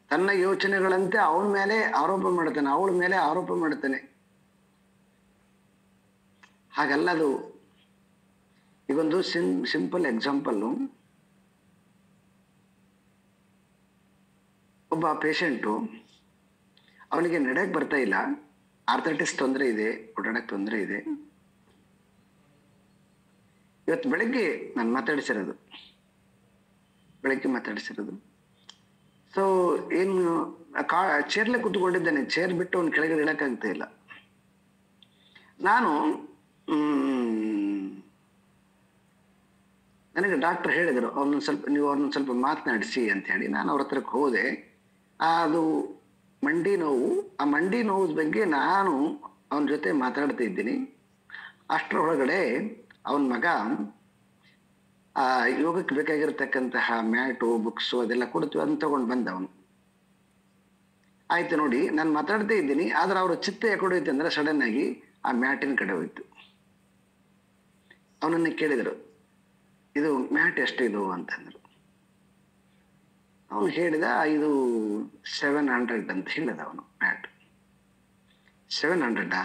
ತನ್ನ ಯೋಚನೆಗಳಂತೆ ಅವನ ಮೇಲೆ ಆರೋಪ ಮಾಡ್ತಾನೆ, ಅವಳ ಮೇಲೆ ಆರೋಪ ಮಾಡ್ತಾನೆ. ಹಾಗಲ್ಲ ಅದು. ಈಗೊಂದು ಸಿಂಪಲ್ ಎಕ್ಸಾಂಪಲ್ಲು. ಒಬ್ಬ ಪೇಷಂಟು, ಅವನಿಗೆ ನಡೆಯಕ್ಕೆ ಬರ್ತಾ ಇಲ್ಲ, ಆರ್ಥರೈಟಿಸ್ ತೊಂದರೆ ಇದೆ, ಓಡಾಡಕ್ಕೆ ತೊಂದರೆ ಇದೆ. ಇವತ್ತು ಬೆಳಗ್ಗೆ ನಾನು ಮಾತಾಡಿಸಿರೋದು. ಸೊ ಏನು ಚೇರ್ಲೆ ಕೂತ್ಕೊಂಡಿದ್ದಾನೆ, ಚೇರ್ ಬಿಟ್ಟು ಅವ್ನು ಕೆಳಗಡೆ ಇಳಕ್ಕಾಗ್ತಾ ಇಲ್ಲ. ನನಗೆ ಡಾಕ್ಟರ್ ಹೇಳಿದರು, ನೀವು ಅವ್ರನ್ನ ಸ್ವಲ್ಪ ಮಾತನಾಡಿಸಿ ಅಂತ ಹೇಳಿ. ನಾನು ಅವ್ರ ಹತ್ರಕ್ಕೆ ಹೋದೆ. ಅದು ಮಂಡಿ ನೋವು, ಆ ಮಂಡಿ ನೋವು ಬಗ್ಗೆ ನಾನು ಅವನ ಜೊತೆ ಮಾತಾಡ್ತಾ ಇದ್ದೀನಿ. ಅಷ್ಟರೊಳಗಡೆ ಅವನ ಮಗ ಆ ಯೋಗಕ್ಕೆ ಬೇಕಾಗಿರ್ತಕ್ಕಂತಹ ಮ್ಯಾಟು, ಬುಕ್ಸು ಅದೆಲ್ಲ ಕೊಡ್ತೀವಿ ಅದನ್ನ ತಗೊಂಡು ಬಂದ ಅವನು. ಆಯ್ತು ನೋಡಿ, ನಾನು ಮಾತಾಡ್ತಾ ಇದ್ದೀನಿ, ಆದ್ರೆ ಅವ್ರ ಚಿತ್ತ ಯಾಕಡೆ ಹೋಯ್ತು ಅಂದ್ರೆ ಸಡನ್ ಆಗಿ ಆ ಮ್ಯಾಟಿನ ಕಡೆ ಹೋಯ್ತು. ಅವನನ್ನ ಕೇಳಿದರು, ಇದು ಮ್ಯಾಟ್ ಎಷ್ಟಿದು ಅಂತಂದ್ರು. ಅವನು ಹೇಳಿದ, ಇದು 700 ಅಂತ ಹೇಳಿದ ಅವನು. ಮ್ಯಾಟ್ 700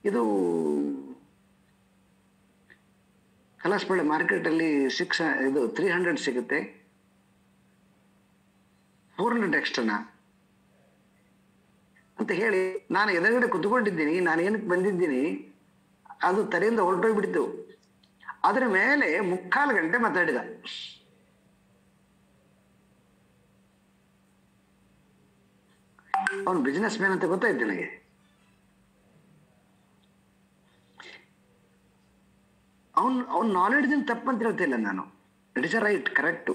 ಇದು ಕಲಾಸ್ಪಳ್ಳಿ ಮಾರ್ಕೆಟಲ್ಲಿ 300 ಸಿಗುತ್ತೆ, 400 ಎಕ್ಸ್ಟ್ರಾನಾ ಅಂತ ಹೇಳಿ ನಾನು ಎದುರುಗಡೆ ಕುತ್ಕೊಂಡಿದ್ದೀನಿ. ನಾನು ಏನಕ್ಕೆ ಬಂದಿದ್ದೀನಿ ಅದು ತಲೆಯಿಂದ ಹೊರಟೋಗ್ಬಿಡ್ತು. ಅದ್ರ ಮೇಲೆ 3/4 ಗಂಟೆ ಮಾತಾಡಿದ. ಅವನು ಬಿಸ್ನೆಸ್ ಮ್ಯಾನ್ ಅಂತ ಗೊತ್ತಾಯ್ತು ನನಗೆ. ಅವ್ನ ನಾಲೆಡ್ಜ್ ತಪ್ಪಂತ ಹೇಳ್ತಿಲ್ಲ ನಾನು. It is a right, correct,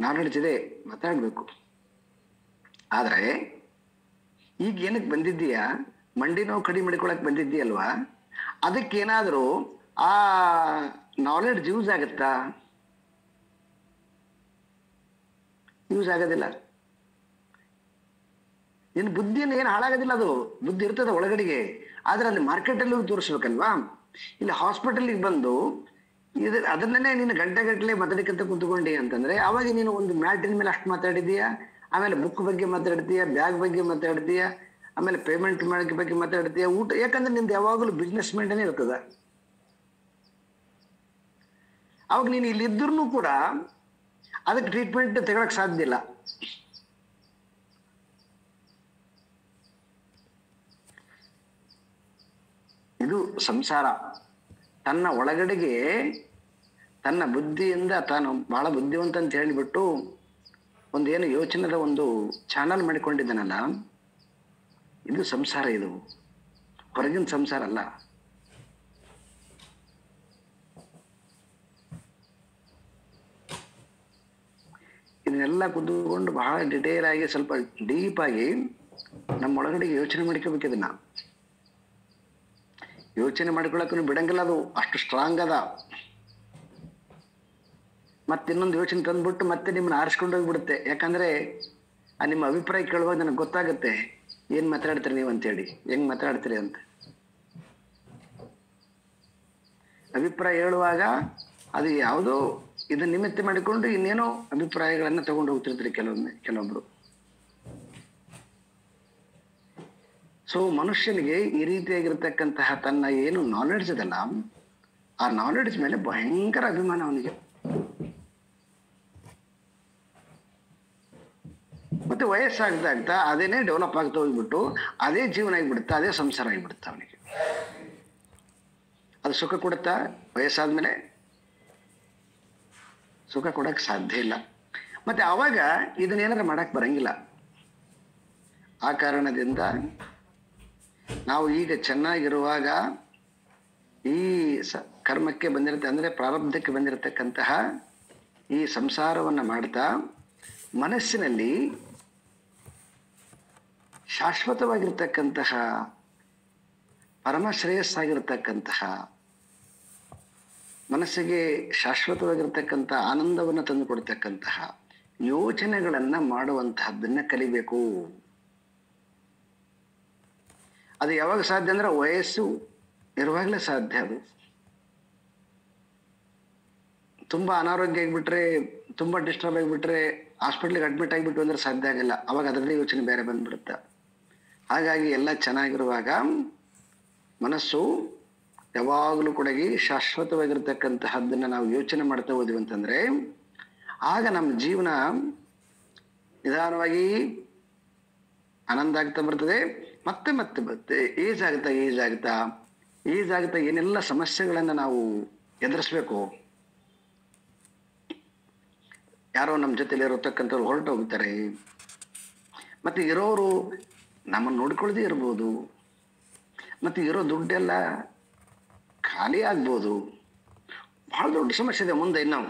knowledge ಇದೆ, ಮಾತಾಡ್ಬೇಕು. ಆದ್ರೆ ಈಗ ಏನಕ್ಕೆ ಬಂದಿದ್ದೀಯಾ, ಮಂಡಿ ನೋವು ಕಡಿಮೆ ಮಾಡಿಕೊಳಕ್ ಬಂದಿದ್ದೀಯಲ್ವಾ, ಅದಕ್ಕೇನಾದ್ರೂ ಆ ನಾಲೆಡ್ಜ್ ಯೂಸ್ ಆಗತ್ತಾ? ಯೂಸ್ ಆಗೋದಿಲ್ಲ. ನಿನ್ನ ಬುದ್ಧಿಯನ್ನು ಏನು ಹಾಳಾಗೋದಿಲ್ಲ, ಅದು ಬುದ್ಧಿ ಇರ್ತದೆ ಒಳಗಡೆಗೆ. ಆದ್ರೆ ಅಲ್ಲಿ ಮಾರ್ಕೆಟಲ್ಲಿ ತೋರಿಸ್ಬೇಕಲ್ವಾ. ಇಲ್ಲಿ ಹಾಸ್ಪಿಟಲ್ಗೆ ಬಂದು ಅದನ್ನೇ ನೀನು ಗಂಟೆಗಟ್ಟಲೆ ಮಾತಾಡಿಕಂತ ಕುಂತ್ಕೊಂಡಿ ಅಂತಂದ್ರೆ ಅವಾಗ ನೀನು ಒಂದು ಮ್ಯಾಟಿನ ಮೇಲೆ ಅಷ್ಟು ಮಾತಾಡಿದೀಯಾ, ಆಮೇಲೆ ಬುಕ್ ಬಗ್ಗೆ ಮಾತಾಡ್ತೀಯ, ಬ್ಯಾಗ್ ಬಗ್ಗೆ ಮಾತಾಡ್ತೀಯ, ಆಮೇಲೆ ಪೇಮೆಂಟ್ ಮಾಡೋಕೆ ಬಗ್ಗೆ ಮಾತಾಡ್ತೀಯ, ಊಟ. ಯಾಕಂದ್ರೆ ನಿಂದು ಯಾವಾಗಲೂ ಬಿಸ್ನೆಸ್ ಮೈಂಡನೇ ಇರ್ತದ. ಅವಾಗ ನೀನು ಇಲ್ಲಿದ್ರೂ ಕೂಡ ಅದಕ್ಕೆ ಟ್ರೀಟ್ಮೆಂಟ್ ತಗೊಳಕ್ ಸಾಧ್ಯ ಇಲ್ಲ. ಇದು ಸಂಸಾರ. ತನ್ನ ಒಳಗಡೆಗೆ ತನ್ನ ಬುದ್ಧಿಯಿಂದ ತಾನು ಬಹಳ ಬುದ್ಧಿವಂತ ಅಂತ ಹೇಳಿಬಿಟ್ಟು ಒಂದೇನು ಯೋಚನೆದ ಒಂದು ಚಾನಲ್ ಮಾಡಿಕೊಂಡಿದ್ದಾನಲ್ಲ, ಇದು ಸಂಸಾರ. ಇದು ಹೊರಗಿನ ಸಂಸಾರ ಅಲ್ಲ. ಇದನ್ನೆಲ್ಲ ಕುತ್ಕೊಂಡು ಬಹಳ ಡಿಟೇಲ್ ಆಗಿ ಸ್ವಲ್ಪ ಡೀಪ್ ಆಗಿ ನಮ್ಮೊಳಗಡೆಗೆ ಯೋಚನೆ ಮಾಡ್ಕೋಬೇಕು. ಇದನ್ನ ಯೋಚನೆ ಮಾಡ್ಕೊಳಕ್ಕೂ ಬಿಡಂಗಿಲ್ಲ, ಅದು ಅಷ್ಟು ಸ್ಟ್ರಾಂಗ್ ಅದ. ಮತ್ತೆ ಇನ್ನೊಂದು ಯೋಚನೆ ತಂದ್ಬಿಟ್ಟು ಮತ್ತೆ ನಿಮ್ಮನ್ನ ಆರಿಸ್ಕೊಂಡು ಹೋಗ್ಬಿಡುತ್ತೆ. ಯಾಕಂದ್ರೆ ಆ ನಿಮ್ಮ ಅಭಿಪ್ರಾಯ ಕೇಳುವಾಗ ನನಗೆ ಗೊತ್ತಾಗುತ್ತೆ ಏನ್ ಮಾತಾಡ್ತೀರಿ ನೀವು ಅಂತೇಳಿ, ಹೆಂಗ್ ಮಾತಾಡ್ತೀರಿ ಅಂತ. ಅಭಿಪ್ರಾಯ ಹೇಳುವಾಗ ಅದು ಯಾವುದೋ ಇದನ್ನ ನಿಮಿತ್ತ ಮಾಡಿಕೊಂಡು ಇನ್ನೇನೋ ಅಭಿಪ್ರಾಯಗಳನ್ನ ತಗೊಂಡು ಹೋಗ್ತಿರ್ತೀರಿ ಕೆಲವೊಬ್ರು. ಸೊ ಮನುಷ್ಯನಿಗೆ ಈ ರೀತಿಯಾಗಿರ್ತಕ್ಕಂತಹ ತನ್ನ ಏನು ನಾಲೆಡ್ಜ್ ಇದಲ್ಲ, ಆ ನಾಲೆಡ್ಜ್ ಮೇಲೆ ಭಯಂಕರ ಅಭಿಮಾನ ಅವನಿಗೆ. ಮತ್ತೆ ವಯಸ್ಸಾಗ್ತಾ ಅದೇನೇ ಡೆವಲಪ್ ಆಗ್ತಾ ಹೋಗ್ಬಿಟ್ಟು ಅದೇ ಜೀವನ ಆಗಿಬಿಡುತ್ತಾ, ಅದೇ ಸಂಸಾರ ಆಗಿಬಿಡುತ್ತಾ ಅವನಿಗೆ. ಅದು ಸುಖ ಕೊಡುತ್ತಾ? ವಯಸ್ಸಾದ್ಮೇಲೆ ಸುಖ ಕೊಡಕ್ ಸಾಧ್ಯ ಇಲ್ಲ. ಮತ್ತೆ ಅವಾಗ ಇದನ್ನೇನಾರ ಮಾಡಕ್ ಬರಂಗಿಲ್ಲ. ಆ ಕಾರಣದಿಂದ ನಾವು ಈಗ ಚೆನ್ನಾಗಿರುವಾಗ ಈ ಕರ್ಮಕ್ಕೆ ಅಂದ್ರೆ ಪ್ರಾರಬ್ಧಕ್ಕೆ ಬಂದಿರತಕ್ಕಂತಹ ಈ ಸಂಸಾರವನ್ನ ಮಾಡ್ತಾ ಮನಸ್ಸಿನಲ್ಲಿ ಶಾಶ್ವತವಾಗಿರ್ತಕ್ಕಂತಹ ಪರಮ ಶ್ರೇಯಸ್ಸಾಗಿರ್ತಕ್ಕಂತಹ ಮನಸ್ಸಿಗೆ ಶಾಶ್ವತವಾಗಿರ್ತಕ್ಕಂಥ ಆನಂದವನ್ನು ತಂದುಕೊಡ್ತಕ್ಕಂತಹ ಯೋಚನೆಗಳನ್ನ ಮಾಡುವಂತಹದ್ದನ್ನ ಕಲಿಬೇಕು. ಅದು ಯಾವಾಗ ಸಾಧ್ಯ ಅಂದ್ರೆ ವಯಸ್ಸು ಇರುವಾಗಲೇ ಸಾಧ್ಯ. ಅದು ತುಂಬಾ ಅನಾರೋಗ್ಯ ಆಗಿಬಿಟ್ರೆ, ತುಂಬಾ ಡಿಸ್ಟರ್ಬ್ ಆಗಿಬಿಟ್ರೆ, ಹಾಸ್ಪಿಟ್ಲಿಗೆ ಅಡ್ಮಿಟ್ ಆಗಿಬಿಟ್ಟು ಅಂದ್ರೆ ಸಾಧ್ಯ ಆಗಲ್ಲ. ಅವಾಗ ಅದರದ್ದೇ ಯೋಚನೆ ಬೇರೆ ಬಂದ್ಬಿಡುತ್ತೆ. ಹಾಗಾಗಿ ಎಲ್ಲ ಚೆನ್ನಾಗಿರುವಾಗ ಮನಸ್ಸು ಯಾವಾಗಲೂ ಕೂಡ ಶಾಶ್ವತವಾಗಿರ್ತಕ್ಕಂತಹದ್ದನ್ನ ನಾವು ಯೋಚನೆ ಮಾಡ್ತಾ ಹೋದ್ವಿ ಅಂತಂದ್ರೆ ಆಗ ನಮ್ಮ ಜೀವನ ನಿಧಾನವಾಗಿ ಆನಂದ ಆಗ್ತಾ ಬರ್ತದೆ. ಮತ್ತೆ ಮತ್ತೆ ಮತ್ತೆ ಏಜ್ ಆಗ್ತಾ ಏನೆಲ್ಲ ಸಮಸ್ಯೆಗಳನ್ನ ನಾವು ಎದುರಿಸ್ಬೇಕು. ಯಾರೋ ನಮ್ಮ ಜೊತೆಲಿ ಇರತಕ್ಕಂಥವ್ರು ಹೊರಟು ಹೋಗ್ತಾರೆ. ಮತ್ತೆ ಇರೋರು ನಮ್ಮನ್ನು ನೋಡ್ಕೊಳ್ದೇ ಇರ್ಬೋದು. ಮತ್ತೆ ಇರೋ ದುಡ್ಡೆಲ್ಲ ಖಾಲಿ ಆಗ್ಬೋದು. ಬಹಳ ದೊಡ್ಡ ಸಮಸ್ಯೆ ಇದೆ ಮುಂದೆ ಇನ್ನು.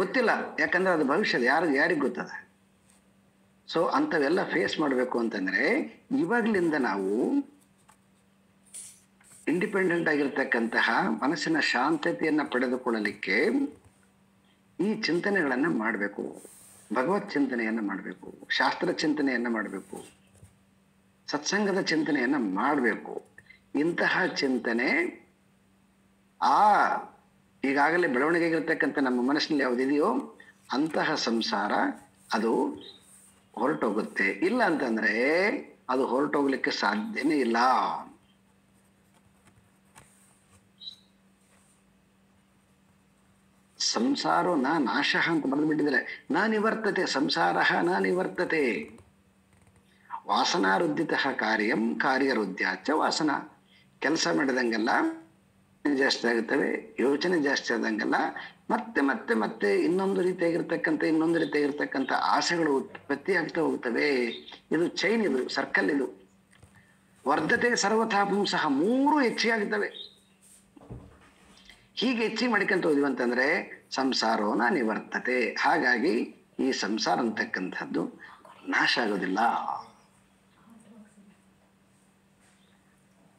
ಗೊತ್ತಿಲ್ಲ, ಯಾಕಂದ್ರೆ ಅದು ಭವಿಷ್ಯದ ಯಾರಿಗೆ ಗೊತ್ತದ. ಸೊ ಅಂಥವೆಲ್ಲ ಫೇಸ್ ಮಾಡಬೇಕು ಅಂತಂದ್ರೆ ಇವಾಗ್ಲಿಂದ ನಾವು ಇಂಡಿಪೆಂಡೆಂಟ್ ಆಗಿರ್ತಕ್ಕಂತಹ ಮನಸ್ಸಿನ ಶಾಂತತೆಯನ್ನ ಪಡೆದುಕೊಳ್ಳಲಿಕ್ಕೆ ಈ ಚಿಂತನೆಗಳನ್ನ ಮಾಡಬೇಕು. ಭಗವತ್ ಚಿಂತನೆಯನ್ನ ಮಾಡಬೇಕು, ಶಾಸ್ತ್ರ ಚಿಂತನೆಯನ್ನ ಮಾಡಬೇಕು, ಸತ್ಸಂಗದ ಚಿಂತನೆಯನ್ನ ಮಾಡಬೇಕು. ಇಂತಹ ಚಿಂತನೆ ಈಗಾಗಲೇ ಬೆಳವಣಿಗೆ ಆಗಿರ್ತಕ್ಕಂಥ ನಮ್ಮ ಮನಸ್ಸಿನಲ್ಲಿ ಯಾವುದಿದೆಯೋ ಅಂತಹ ಸಂಸಾರ ಅದು ಹೊರಟೋಗುತ್ತೆ. ಇಲ್ಲ ಅಂತಂದ್ರೆ ಅದು ಹೊರಟೋಗ್ಲಿಕ್ಕೆ ಸಾಧ್ಯನೇ ಇಲ್ಲ. ಸಂಸಾರೋ ನಾಶ ಅಂತ ಬರೆದ್ಬಿಟ್ಟಿದ್ದಾರೆ. ನಿವರ್ತತೆ ಸಂಸಾರ ನಿವರ್ತತೆ. ವಾಸನಾರುದ್ಧಿತ ಕಾರ್ಯಂ ಕಾರ್ಯರುದ್ಧ್ಯಾಚ ವಾಸನ. ಕೆಲಸ ಮಾಡಿದಂಗೆಲ್ಲ ಜಾಸ್ತಿ ಆಗುತ್ತವೆ, ಯೋಚನೆ ಜಾಸ್ತಿ ಆದಂಗೆಲ್ಲ ಮತ್ತೆ ಮತ್ತೆ ಮತ್ತೆ ಇನ್ನೊಂದು ರೀತಿಯಾಗಿರ್ತಕ್ಕಂಥ ಆಸೆಗಳು ಉತ್ಪತ್ತಿ ಆಗ್ತಾ ಹೋಗ್ತವೆ. ಇದು ಚೈನ್, ಇದು ಸರ್ಕಲ್. ಇದು ವರ್ಧತೆ ಸರ್ವಥಾ ಪುಂಸಃ. 3 ಹೆಚ್ಚಿಗೆ ಆಗ್ತವೆ. ಹೀಗೆ ಹೆಚ್ಚಿಗೆ ಮಾಡ್ಕೊಂತ ಹೋದ್ವಿ ಅಂತಂದ್ರೆ ಸಂಸಾರೋನ ನಿವರ್ತತೆ. ಹಾಗಾಗಿ ಈ ಸಂಸಾರ ಅಂತಕ್ಕಂಥದ್ದು ನಾಶ ಆಗೋದಿಲ್ಲ.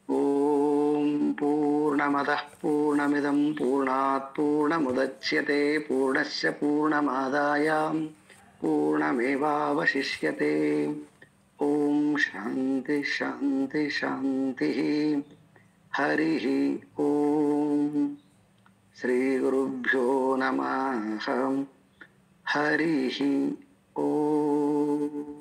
ಓಂ ಪೂರ್ಣಮದಃ ಪೂರ್ಣಮಿದಂ ಪೂರ್ಣಾತ್ ಪೂರ್ಣಮುದಚ್ಯತೆ ಪೂರ್ಣಸ್ಯ ಪೂರ್ಣಮಾದಾಯ ಪೂರ್ಣಮೇವಾವಶಿಷ್ಯತೆ. ಓಂ ಶಾಂತಿ ಶಾಂತಿ ಶಾಂತಿ. ಹರಿ ಓಂ. ಶ್ರೀ ಗುರುಭ್ಯೋ ನಮಃ. ಹರಿ ಓಂ.